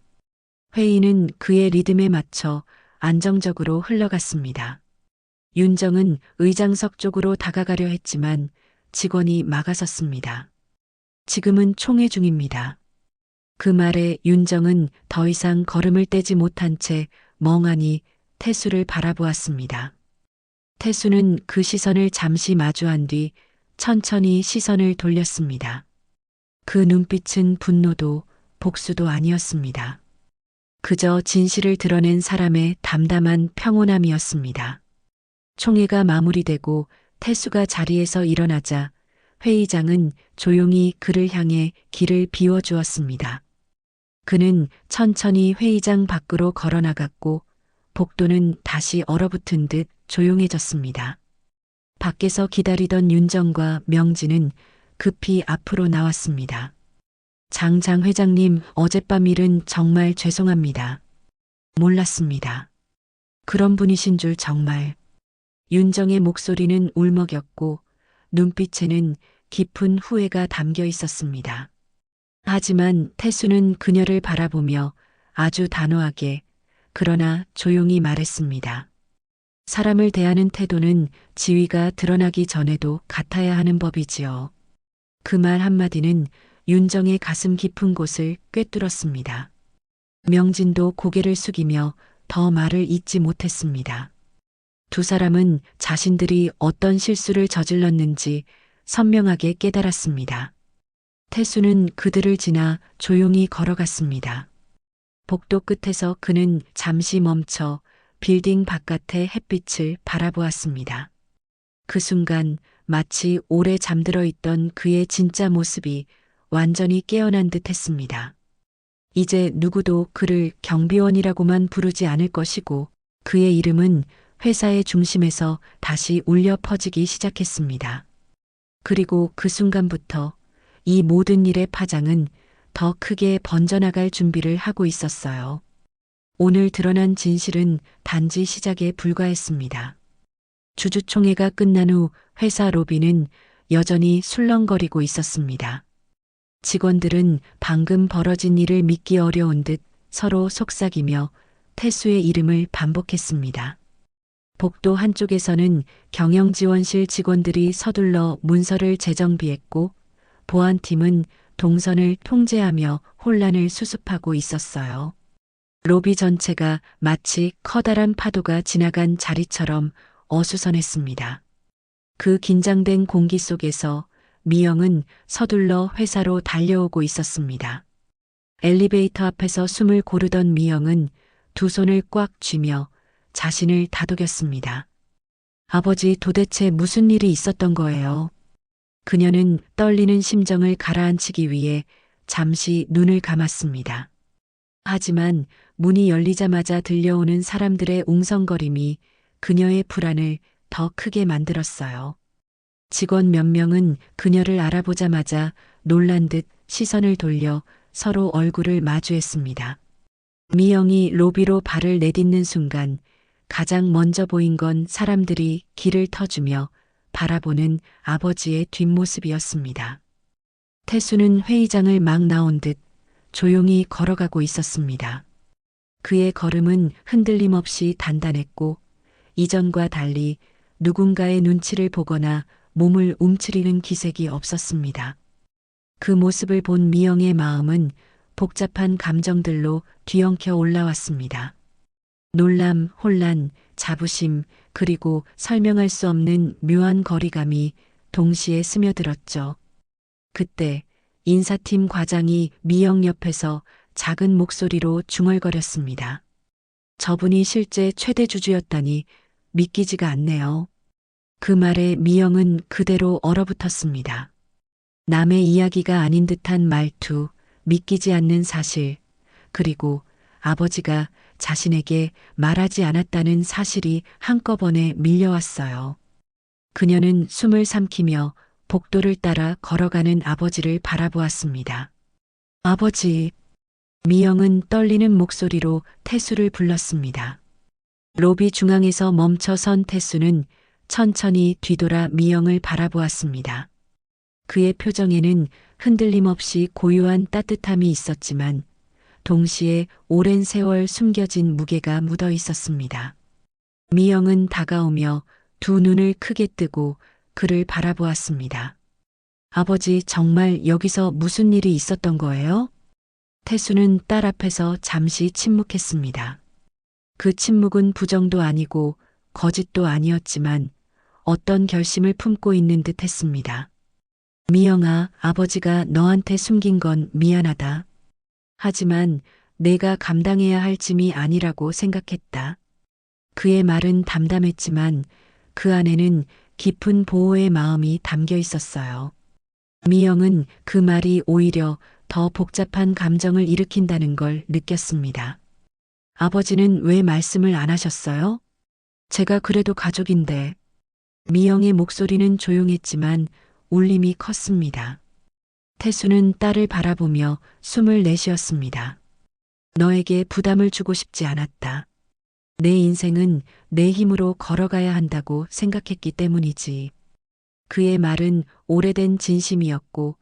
Speaker 1: 회의는 그의 리듬에 맞춰 안정적으로 흘러갔습니다. 윤정은 의장석 쪽으로 다가가려 했지만 직원이 막아섰습니다. 지금은 총회 중입니다. 그 말에 윤정은 더 이상 걸음을 떼지 못한 채 멍하니 태수를 바라보았습니다. 태수는 그 시선을 잠시 마주한 뒤 천천히 시선을 돌렸습니다. 그 눈빛은 분노도 복수도 아니었습니다. 그저 진실을 드러낸 사람의 담담한 평온함이었습니다. 총회가 마무리되고 태수가 자리에서 일어나자 회의장은 조용히 그를 향해 길을 비워주었습니다. 그는 천천히 회의장 밖으로 걸어나갔고 복도는 다시 얼어붙은 듯 조용해졌습니다. 밖에서 기다리던 윤정과 명진은 급히 앞으로 나왔습니다. 장 회장님, 어젯밤 일은 정말 죄송합니다. 몰랐습니다. 그런 분이신 줄 정말... 윤정의 목소리는 울먹였고 눈빛에는 깊은 후회가 담겨 있었습니다. 하지만 태수는 그녀를 바라보며 아주 단호하게 그러나 조용히 말했습니다. 사람을 대하는 태도는 지위가 드러나기 전에도 같아야 하는 법이지요. 그 말 한마디는 윤정의 가슴 깊은 곳을 꿰뚫었습니다. 명진도 고개를 숙이며 더 말을 잇지 못했습니다. 두 사람은 자신들이 어떤 실수를 저질렀는지 선명하게 깨달았습니다. 태수는 그들을 지나 조용히 걸어갔습니다. 복도 끝에서 그는 잠시 멈춰 빌딩 바깥의 햇빛을 바라보았습니다. 그 순간 마치 오래 잠들어 있던 그의 진짜 모습이 완전히 깨어난 듯 했습니다. 이제 누구도 그를 경비원이라고만 부르지 않을 것이고 그의 이름은 회사의 중심에서 다시 울려 퍼지기 시작했습니다. 그리고 그 순간부터 이 모든 일의 파장은 더 크게 번져나갈 준비를 하고 있었어요. 오늘 드러난 진실은 단지 시작에 불과했습니다. 주주총회가 끝난 후 회사 로비는 여전히 술렁거리고 있었습니다. 직원들은 방금 벌어진 일을 믿기 어려운 듯 서로 속삭이며 태수의 이름을 반복했습니다. 복도 한쪽에서는 경영지원실 직원들이 서둘러 문서를 재정비했고 보안팀은 동선을 통제하며 혼란을 수습하고 있었어요. 로비 전체가 마치 커다란 파도가 지나간 자리처럼 어수선했습니다. 그 긴장된 공기 속에서 미영은 서둘러 회사로 달려오고 있었습니다. 엘리베이터 앞에서 숨을 고르던 미영은 두 손을 꽉 쥐며 자신을 다독였습니다. 아버지, 도대체 무슨 일이 있었던 거예요? 그녀는 떨리는 심정을 가라앉히기 위해 잠시 눈을 감았습니다. 하지만 문이 열리자마자 들려오는 사람들의 웅성거림이 그녀의 불안을 더 크게 만들었어요. 직원 몇 명은 그녀를 알아보자마자 놀란 듯 시선을 돌려 서로 얼굴을 마주했습니다. 미영이 로비로 발을 내딛는 순간 가장 먼저 보인 건 사람들이 길을 터주며 바라보는 아버지의 뒷모습이었습니다. 태수는 회의장을 막 나온 듯 조용히 걸어가고 있었습니다. 그의 걸음은 흔들림 없이 단단했고 이전과 달리 누군가의 눈치를 보거나 몸을 움츠리는 기색이 없었습니다. 그 모습을 본 미영의 마음은 복잡한 감정들로 뒤엉켜 올라왔습니다. 놀람, 혼란, 자부심, 그리고 설명할 수 없는 묘한 거리감이 동시에 스며들었죠. 그때 인사팀 과장이 미영 옆에서 작은 목소리로 중얼거렸습니다. 저분이 실제 최대 주주였다니 믿기지가 않네요. 그 말에 미영은 그대로 얼어붙었습니다. 남의 이야기가 아닌 듯한 말투, 믿기지 않는 사실, 그리고 아버지가 자신에게 말하지 않았다는 사실이 한꺼번에 밀려왔어요. 그녀는 숨을 삼키며 복도를 따라 걸어가는 아버지를 바라보았습니다. 아버지, 미영은 떨리는 목소리로 태수를 불렀습니다. 로비 중앙에서 멈춰선 태수는 천천히 뒤돌아 미영을 바라보았습니다. 그의 표정에는 흔들림 없이 고요한 따뜻함이 있었지만 동시에 오랜 세월 숨겨진 무게가 묻어 있었습니다. 미영은 다가오며 두 눈을 크게 뜨고 그를 바라보았습니다. 아버지, 정말 여기서 무슨 일이 있었던 거예요? 태수는 딸 앞에서 잠시 침묵했습니다. 그 침묵은 부정도 아니고 거짓도 아니었지만 어떤 결심을 품고 있는 듯 했습니다. 미영아, 아버지가 너한테 숨긴 건 미안하다. 하지만 내가 감당해야 할 짐이 아니라고 생각했다. 그의 말은 담담했지만 그 안에는 깊은 보호의 마음이 담겨 있었어요. 미영은 그 말이 오히려 더 복잡한 감정을 일으킨다는 걸 느꼈습니다. 아버지는 왜 말씀을 안 하셨어요? 제가 그래도 가족인데. 미영의 목소리는 조용했지만 울림이 컸습니다. 태수는 딸을 바라보며 숨을 내쉬었습니다. 너에게 부담을 주고 싶지 않았다. 내 인생은 내 힘으로 걸어가야 한다고 생각했기 때문이지. 그의 말은 오래된 진심이었고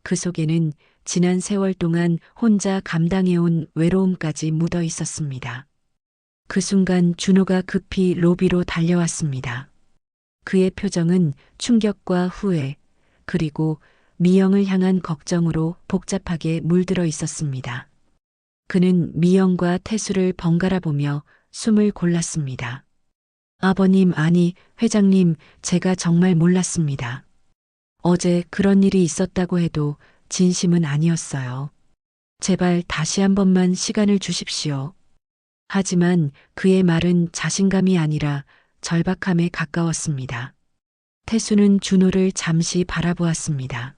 Speaker 1: 그 속에는 지난 세월 동안 혼자 감당해온 외로움까지 묻어 있었습니다. 그 순간 준호가 급히 로비로 달려왔습니다. 그의 표정은 충격과 후회, 그리고 미영을 향한 걱정으로 복잡하게 물들어 있었습니다. 그는 미영과 태수를 번갈아 보며 숨을 골랐습니다. 아버님, 아니, 회장님, 제가 정말 몰랐습니다. 어제 그런 일이 있었다고 해도 진심은 아니었어요. 제발 다시 한 번만 시간을 주십시오. 하지만 그의 말은 자신감이 아니라 절박함에 가까웠습니다. 태수는 준호를 잠시 바라보았습니다.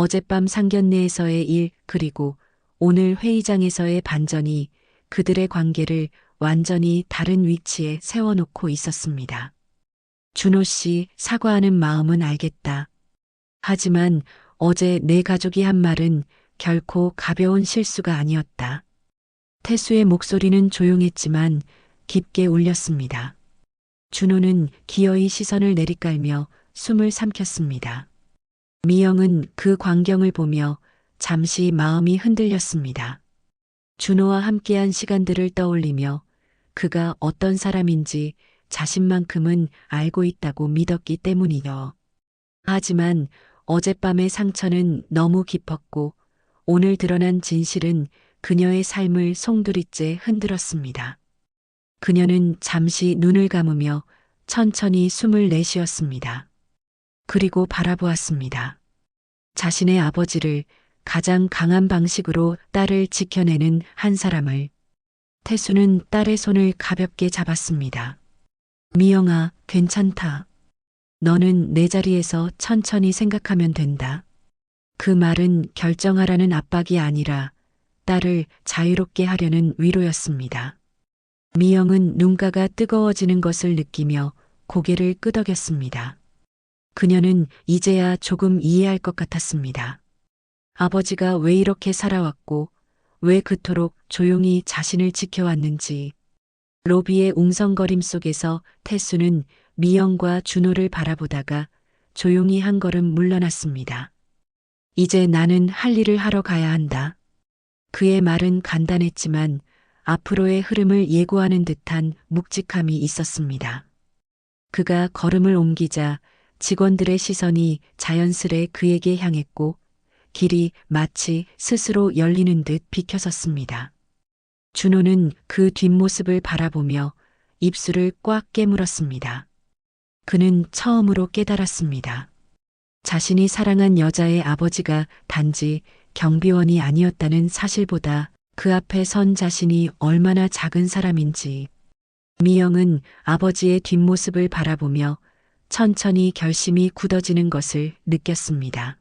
Speaker 1: 어젯밤 상견례에서의 일 그리고 오늘 회의장에서의 반전이 그들의 관계를 완전히 다른 위치에 세워놓고 있었습니다. 준호 씨, 사과하는 마음은 알겠다. 하지만 어제 내 가족이 한 말은 결코 가벼운 실수가 아니었다. 태수의 목소리는 조용했지만 깊게 울렸습니다. 준호는 기어이 시선을 내리깔며 숨을 삼켰습니다. 미영은 그 광경을 보며 잠시 마음이 흔들렸습니다. 준호와 함께한 시간들을 떠올리며 그가 어떤 사람인지 자신만큼은 알고 있다고 믿었기 때문이요. 하지만 어젯밤의 상처는 너무 깊었고 오늘 드러난 진실은 그녀의 삶을 송두리째 흔들었습니다. 그녀는 잠시 눈을 감으며 천천히 숨을 내쉬었습니다. 그리고 바라보았습니다. 자신의 아버지를 가장 강한 방식으로 딸을 지켜내는 한 사람을. 태수는 딸의 손을 가볍게 잡았습니다. 미영아, 괜찮다. 너는 내 자리에서 천천히 생각하면 된다. 그 말은 결정하라는 압박이 아니라 딸을 자유롭게 하려는 위로였습니다. 미영은 눈가가 뜨거워지는 것을 느끼며 고개를 끄덕였습니다. 그녀는 이제야 조금 이해할 것 같았습니다. 아버지가 왜 이렇게 살아왔고 왜 그토록 조용히 자신을 지켜왔는지. 로비의 웅성거림 속에서 태수는 미영과 준호를 바라보다가 조용히 한 걸음 물러났습니다. 이제 나는 할 일을 하러 가야 한다. 그의 말은 간단했지만 앞으로의 흐름을 예고하는 듯한 묵직함이 있었습니다. 그가 걸음을 옮기자 직원들의 시선이 자연스레 그에게 향했고 길이 마치 스스로 열리는 듯 비켜섰습니다. 준호는 그 뒷모습을 바라보며 입술을 꽉 깨물었습니다. 그는 처음으로 깨달았습니다. 자신이 사랑한 여자의 아버지가 단지 경비원이 아니었다는 사실보다 그 앞에 선 자신이 얼마나 작은 사람인지. 미영은 아버지의 뒷모습을 바라보며 천천히 결심이 굳어지는 것을 느꼈습니다.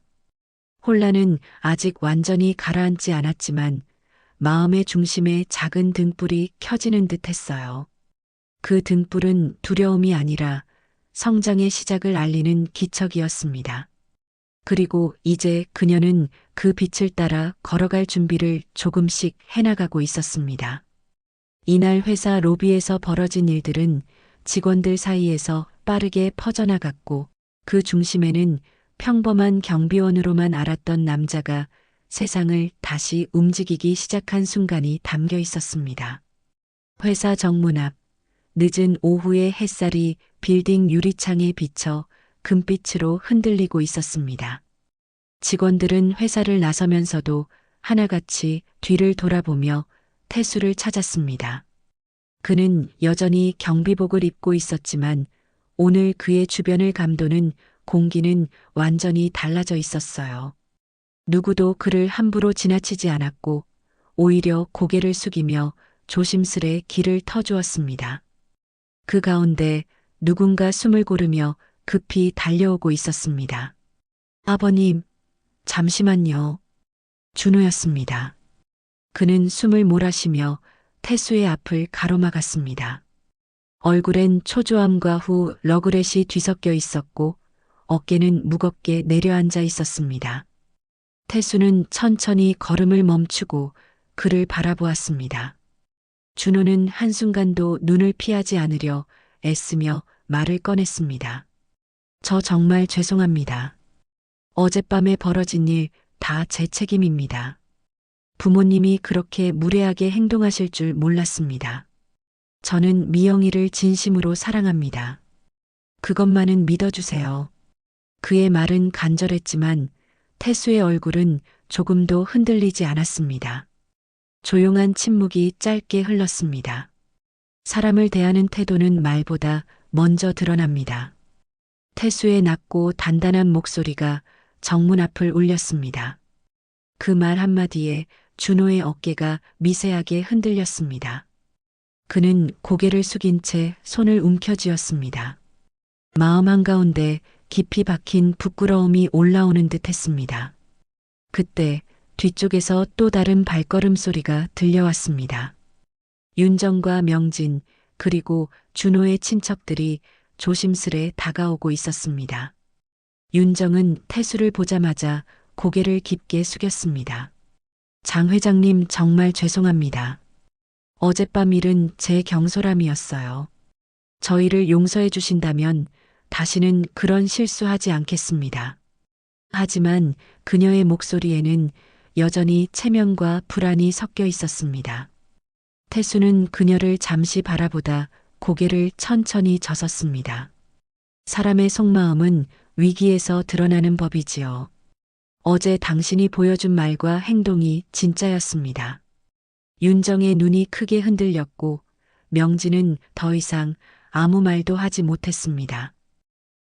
Speaker 1: 혼란은 아직 완전히 가라앉지 않았지만 마음의 중심에 작은 등불이 켜지는 듯 했어요. 그 등불은 두려움이 아니라 성장의 시작을 알리는 기척이었습니다. 그리고 이제 그녀는 그 빛을 따라 걸어갈 준비를 조금씩 해나가고 있었습니다. 이날 회사 로비에서 벌어진 일들은 직원들 사이에서 빠르게 퍼져나갔고 그 중심에는 평범한 경비원으로만 알았던 남자가 세상을 다시 움직이기 시작한 순간이 담겨 있었습니다. 회사 정문 앞, 늦은 오후의 햇살이 빌딩 유리창에 비쳐 금빛으로 흔들리고 있었습니다. 직원들은 회사를 나서면서도 하나같이 뒤를 돌아보며 태수를 찾았습니다. 그는 여전히 경비복을 입고 있었지만 오늘 그의 주변을 감도는 공기는 완전히 달라져 있었어요. 누구도 그를 함부로 지나치지 않았고 오히려 고개를 숙이며 조심스레 길을 터주었습니다. 그 가운데 누군가 숨을 고르며 급히 달려오고 있었습니다. 아버님, 잠시만요. 준호였습니다. 그는 숨을 몰아쉬며 태수의 앞을 가로막았습니다. 얼굴엔 초조함과 후 러그렛이 뒤섞여 있었고 어깨는 무겁게 내려앉아 있었습니다. 태수는 천천히 걸음을 멈추고 그를 바라보았습니다. 준호는 한순간도 눈을 피하지 않으려 애쓰며 말을 꺼냈습니다. 저 정말 죄송합니다. 어젯밤에 벌어진 일 다 제 책임입니다. 부모님이 그렇게 무례하게 행동하실 줄 몰랐습니다. 저는 미영이를 진심으로 사랑합니다. 그것만은 믿어주세요. 그의 말은 간절했지만 태수의 얼굴은 조금도 흔들리지 않았습니다. 조용한 침묵이 짧게 흘렀습니다. 사람을 대하는 태도는 말보다 먼저 드러납니다. 태수의 낮고 단단한 목소리가 정문 앞을 울렸습니다. 그 말 한마디에 준호의 어깨가 미세하게 흔들렸습니다. 그는 고개를 숙인 채 손을 움켜쥐었습니다. 마음 한가운데 깊이 박힌 부끄러움이 올라오는 듯 했습니다. 그때 뒤쪽에서 또 다른 발걸음 소리가 들려왔습니다. 윤정과 명진, 그리고 준호의 친척들이 조심스레 다가오고 있었습니다. 윤정은 태수를 보자마자 고개를 깊게 숙였습니다. 장 회장님 정말 죄송합니다. 어젯밤 일은 제 경솔함이었어요. 저희를 용서해 주신다면 다시는 그런 실수하지 않겠습니다. 하지만 그녀의 목소리에는 여전히 체면과 불안이 섞여 있었습니다. 태수는 그녀를 잠시 바라보다 고개를 천천히 젖었습니다. 사람의 속마음은 위기에서 드러나는 법이지요. 어제 당신이 보여준 말과 행동이 진짜였습니다. 윤정의 눈이 크게 흔들렸고 명진은 더 이상 아무 말도 하지 못했습니다.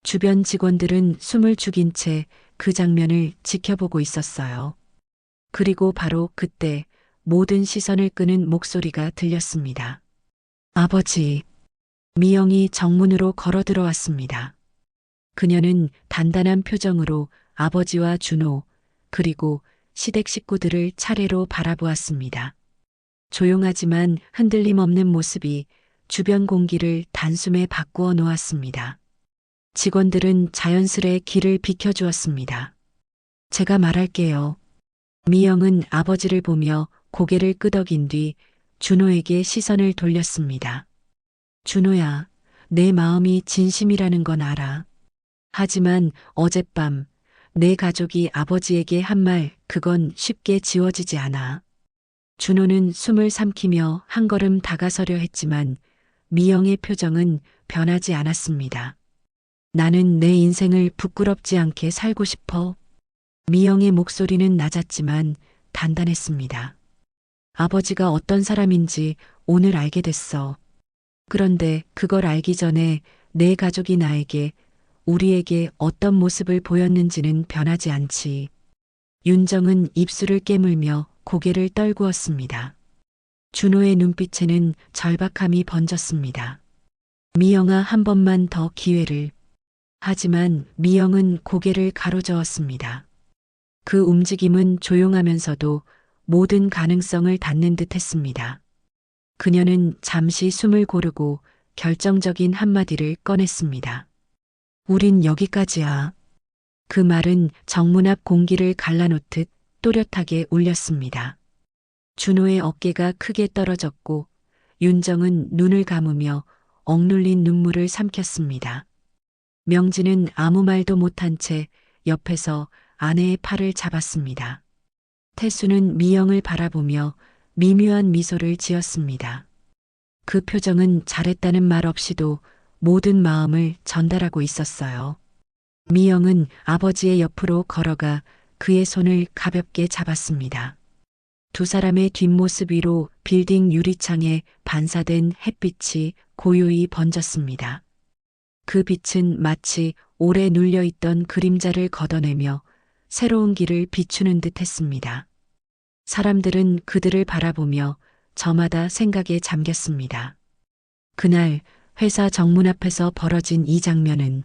Speaker 1: 주변 직원들은 숨을 죽인 채 그 장면을 지켜보고 있었어요. 그리고 바로 그때 모든 시선을 끄는 목소리가 들렸습니다. 아버지. 미영이 정문으로 걸어 들어왔습니다. 그녀는 단단한 표정으로 아버지와 준호, 그리고 시댁 식구들을 차례로 바라보았습니다. 조용하지만 흔들림 없는 모습이 주변 공기를 단숨에 바꾸어 놓았습니다. 직원들은 자연스레 길을 비켜주었습니다. 제가 말할게요. 미영은 아버지를 보며 고개를 끄덕인 뒤 준호에게 시선을 돌렸습니다. 준호야, 내 마음이 진심이라는 건 알아. 하지만 어젯밤 내 가족이 아버지에게 한 말, 그건 쉽게 지워지지 않아. 준호는 숨을 삼키며 한 걸음 다가서려 했지만 미영의 표정은 변하지 않았습니다. 나는 내 인생을 부끄럽지 않게 살고 싶어. 미영의 목소리는 낮았지만 단단했습니다. 아버지가 어떤 사람인지 오늘 알게 됐어. 그런데 그걸 알기 전에 내 가족이 나에게, 우리에게 어떤 모습을 보였는지는 변하지 않지. 윤정은 입술을 깨물며 고개를 떨구었습니다. 준호의 눈빛에는 절박함이 번졌습니다. 미영아, 한 번만 더 기회를. 하지만 미영은 고개를 가로저었습니다. 그 움직임은 조용하면서도 모든 가능성을 닫는 듯 했습니다. 그녀는 잠시 숨을 고르고 결정적인 한마디를 꺼냈습니다. 우린 여기까지야. 그 말은 정문 앞 공기를 갈라놓듯 또렷하게 울렸습니다. 준호의 어깨가 크게 떨어졌고 윤정은 눈을 감으며 억눌린 눈물을 삼켰습니다. 명진은 아무 말도 못한 채 옆에서 아내의 팔을 잡았습니다. 태수는 미영을 바라보며 미묘한 미소를 지었습니다. 그 표정은 잘했다는 말 없이도 모든 마음을 전달하고 있었어요. 미영은 아버지의 옆으로 걸어가 그의 손을 가볍게 잡았습니다. 두 사람의 뒷모습 위로 빌딩 유리창에 반사된 햇빛이 고요히 번졌습니다. 그 빛은 마치 오래 눌려있던 그림자를 걷어내며 새로운 길을 비추는 듯 했습니다. 사람들은 그들을 바라보며 저마다 생각에 잠겼습니다. 그날 회사 정문 앞에서 벌어진 이 장면은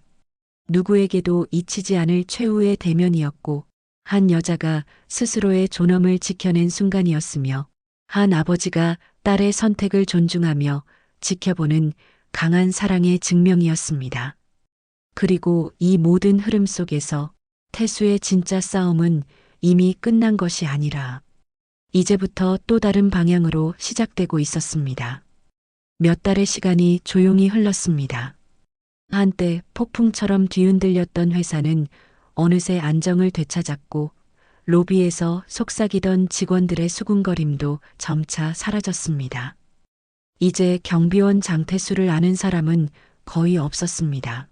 Speaker 1: 누구에게도 잊히지 않을 최후의 대면이었고, 한 여자가 스스로의 존엄을 지켜낸 순간이었으며, 한 아버지가 딸의 선택을 존중하며 지켜보는 강한 사랑의 증명이었습니다. 그리고 이 모든 흐름 속에서 태수의 진짜 싸움은 이미 끝난 것이 아니라 이제부터 또 다른 방향으로 시작되고 있었습니다. 몇 달의 시간이 조용히 흘렀습니다. 한때 폭풍처럼 뒤흔들렸던 회사는 어느새 안정을 되찾았고 로비에서 속삭이던 직원들의 수군거림도 점차 사라졌습니다. 이제 경비원 장태수를 아는 사람은 거의 없었습니다.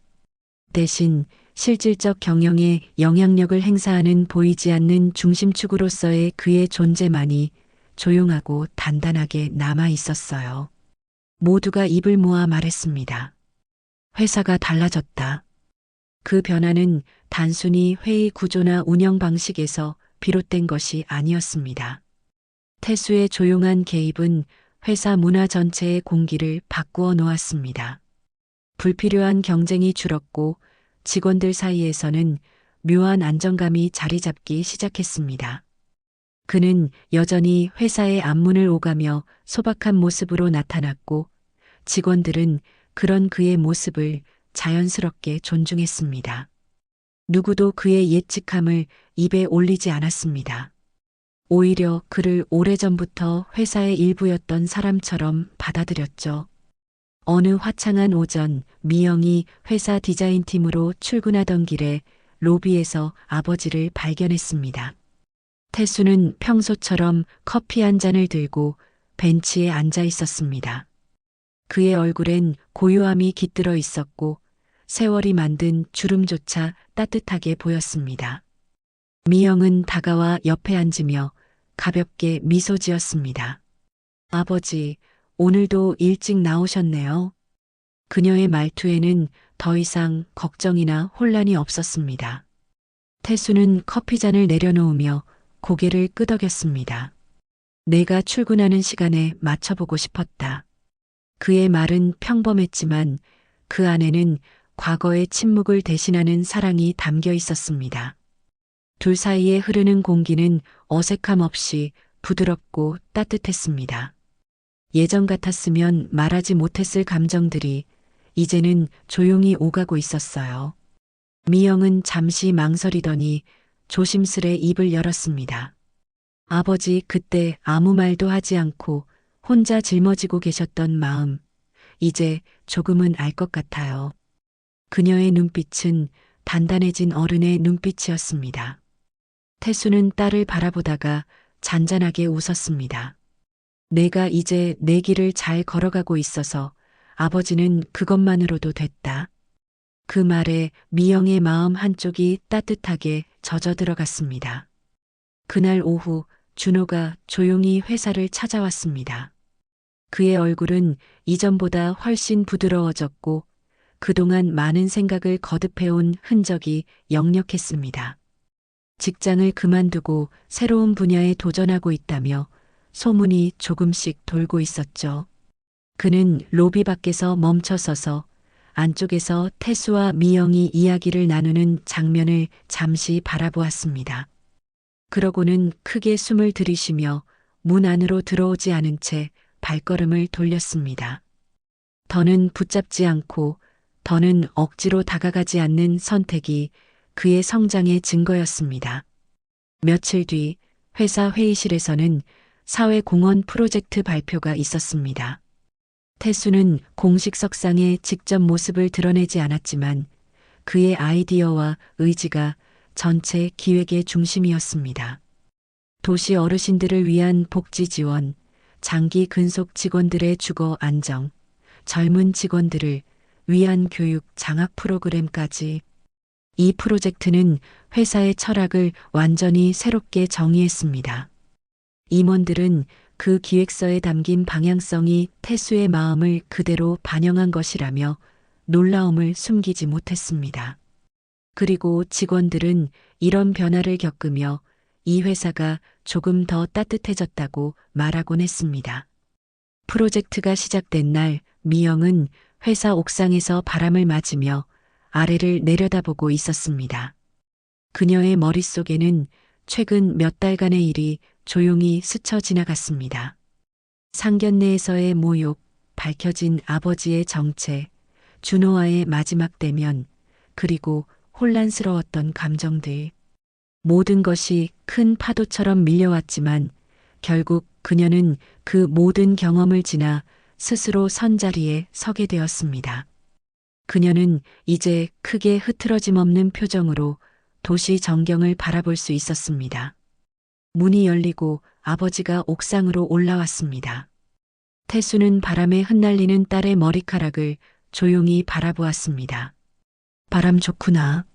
Speaker 1: 대신 실질적 경영에 영향력을 행사하는 보이지 않는 중심축으로서의 그의 존재만이 조용하고 단단하게 남아 있었어요. 모두가 입을 모아 말했습니다. 회사가 달라졌다. 그 변화는 단순히 회의 구조나 운영 방식에서 비롯된 것이 아니었습니다. 태수의 조용한 개입은 회사 문화 전체의 공기를 바꾸어 놓았습니다. 불필요한 경쟁이 줄었고 직원들 사이에서는 묘한 안정감이 자리 잡기 시작했습니다. 그는 여전히 회사의 앞문을 오가며 소박한 모습으로 나타났고 직원들은 그런 그의 모습을 자연스럽게 존중했습니다. 누구도 그의 예측함을 입에 올리지 않았습니다. 오히려 그를 오래전부터 회사의 일부였던 사람처럼 받아들였죠. 어느 화창한 오전, 미영이 회사 디자인팀으로 출근하던 길에 로비에서 아버지를 발견했습니다. 태수는 평소처럼 커피 한 잔을 들고 벤치에 앉아 있었습니다. 그의 얼굴엔 고요함이 깃들어 있었고 세월이 만든 주름조차 따뜻하게 보였습니다. 미영은 다가와 옆에 앉으며 가볍게 미소 지었습니다. 아버지, 오늘도 일찍 나오셨네요. 그녀의 말투에는 더 이상 걱정이나 혼란이 없었습니다. 태수는 커피잔을 내려놓으며 고개를 끄덕였습니다. 내가 출근하는 시간에 맞춰보고 싶었다. 그의 말은 평범했지만 그 안에는 과거의 침묵을 대신하는 사랑이 담겨 있었습니다. 둘 사이에 흐르는 공기는 어색함 없이 부드럽고 따뜻했습니다. 예전 같았으면 말하지 못했을 감정들이 이제는 조용히 오가고 있었어요. 미영은 잠시 망설이더니 조심스레 입을 열었습니다. 아버지 그때 아무 말도 하지 않고 혼자 짊어지고 계셨던 마음, 이제 조금은 알 것 같아요. 그녀의 눈빛은 단단해진 어른의 눈빛이었습니다. 태수는 딸을 바라보다가 잔잔하게 웃었습니다. 내가 이제 내 길을 잘 걸어가고 있어서 아버지는 그것만으로도 됐다. 그 말에 미영의 마음 한쪽이 따뜻하게 젖어 들어갔습니다. 그날 오후 준호가 조용히 회사를 찾아왔습니다. 그의 얼굴은 이전보다 훨씬 부드러워졌고 그동안 많은 생각을 거듭해온 흔적이 역력했습니다. 직장을 그만두고 새로운 분야에 도전하고 있다며 소문이 조금씩 돌고 있었죠. 그는 로비 밖에서 멈춰서서 안쪽에서 태수와 미영이 이야기를 나누는 장면을 잠시 바라보았습니다. 그러고는 크게 숨을 들이쉬며 문 안으로 들어오지 않은 채 발걸음을 돌렸습니다. 더는 붙잡지 않고 더는 억지로 다가가지 않는 선택이 그의 성장의 증거였습니다. 며칠 뒤 회사 회의실에서는 사회공헌 프로젝트 발표가 있었습니다. 태수는 공식 석상에 직접 모습을 드러내지 않았지만 그의 아이디어와 의지가 전체 기획의 중심이었습니다. 도시 어르신들을 위한 복지 지원, 장기 근속 직원들의 주거 안정, 젊은 직원들을 위한 교육 장학 프로그램까지 이 프로젝트는 회사의 철학을 완전히 새롭게 정의했습니다. 임원들은 그 기획서에 담긴 방향성이 태수의 마음을 그대로 반영한 것이라며 놀라움을 숨기지 못했습니다. 그리고 직원들은 이런 변화를 겪으며 이 회사가 조금 더 따뜻해졌다고 말하곤 했습니다. 프로젝트가 시작된 날 미영은 회사 옥상에서 바람을 맞으며 아래를 내려다보고 있었습니다. 그녀의 머릿속에는 최근 몇 달간의 일이 조용히 스쳐 지나갔습니다. 상견례에서의 모욕, 밝혀진 아버지의 정체, 준호와의 마지막 대면, 그리고 혼란스러웠던 감정들. 모든 것이 큰 파도처럼 밀려왔지만 결국 그녀는 그 모든 경험을 지나 스스로 선 자리에 서게 되었습니다. 그녀는 이제 크게 흐트러짐 없는 표정으로 도시 전경을 바라볼 수 있었습니다. 문이 열리고 아버지가 옥상으로 올라왔습니다. 태수는 바람에 흩날리는 딸의 머리카락을 조용히 바라보았습니다. 바람 좋구나.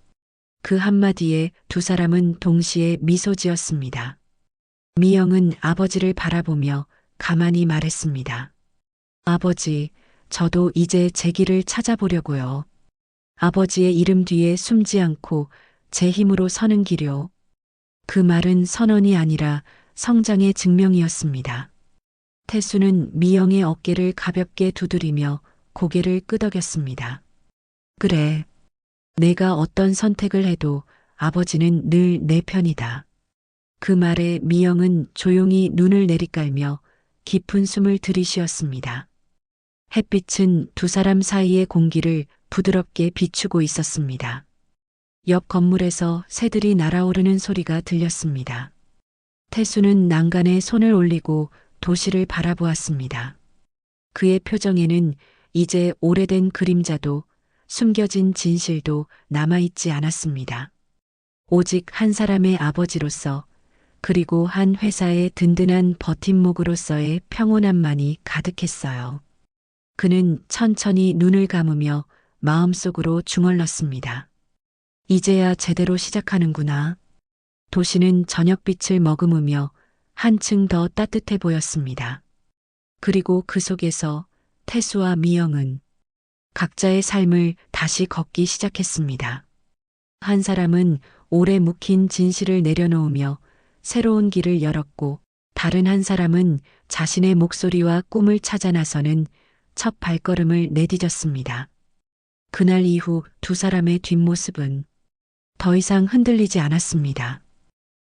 Speaker 1: 그 한마디에 두 사람은 동시에 미소 지었습니다. 미영은 아버지를 바라보며 가만히 말했습니다. 아버지, 저도 이제 제 길을 찾아보려고요. 아버지의 이름 뒤에 숨지 않고 제 힘으로 서는 길요. 그 말은 선언이 아니라 성장의 증명이었습니다. 태수는 미영의 어깨를 가볍게 두드리며 고개를 끄덕였습니다. 그래. 내가 어떤 선택을 해도 아버지는 늘 내 편이다. 그 말에 미영은 조용히 눈을 내리깔며 깊은 숨을 들이쉬었습니다. 햇빛은 두 사람 사이의 공기를 부드럽게 비추고 있었습니다. 옆 건물에서 새들이 날아오르는 소리가 들렸습니다. 태수는 난간에 손을 올리고 도시를 바라보았습니다. 그의 표정에는 이제 오래된 그림자도 숨겨진 진실도 남아있지 않았습니다. 오직 한 사람의 아버지로서 그리고 한 회사의 든든한 버팀목으로서의 평온함만이 가득했어요. 그는 천천히 눈을 감으며 마음속으로 중얼렀습니다. 이제야 제대로 시작하는구나. 도시는 저녁빛을 머금으며 한층 더 따뜻해 보였습니다. 그리고 그 속에서 태수와 미영은 각자의 삶을 다시 걷기 시작했습니다. 한 사람은 오래 묵힌 진실을 내려놓으며 새로운 길을 열었고, 다른 한 사람은 자신의 목소리와 꿈을 찾아 나서는 첫 발걸음을 내디뎠습니다. 그날 이후 두 사람의 뒷모습은 더 이상 흔들리지 않았습니다.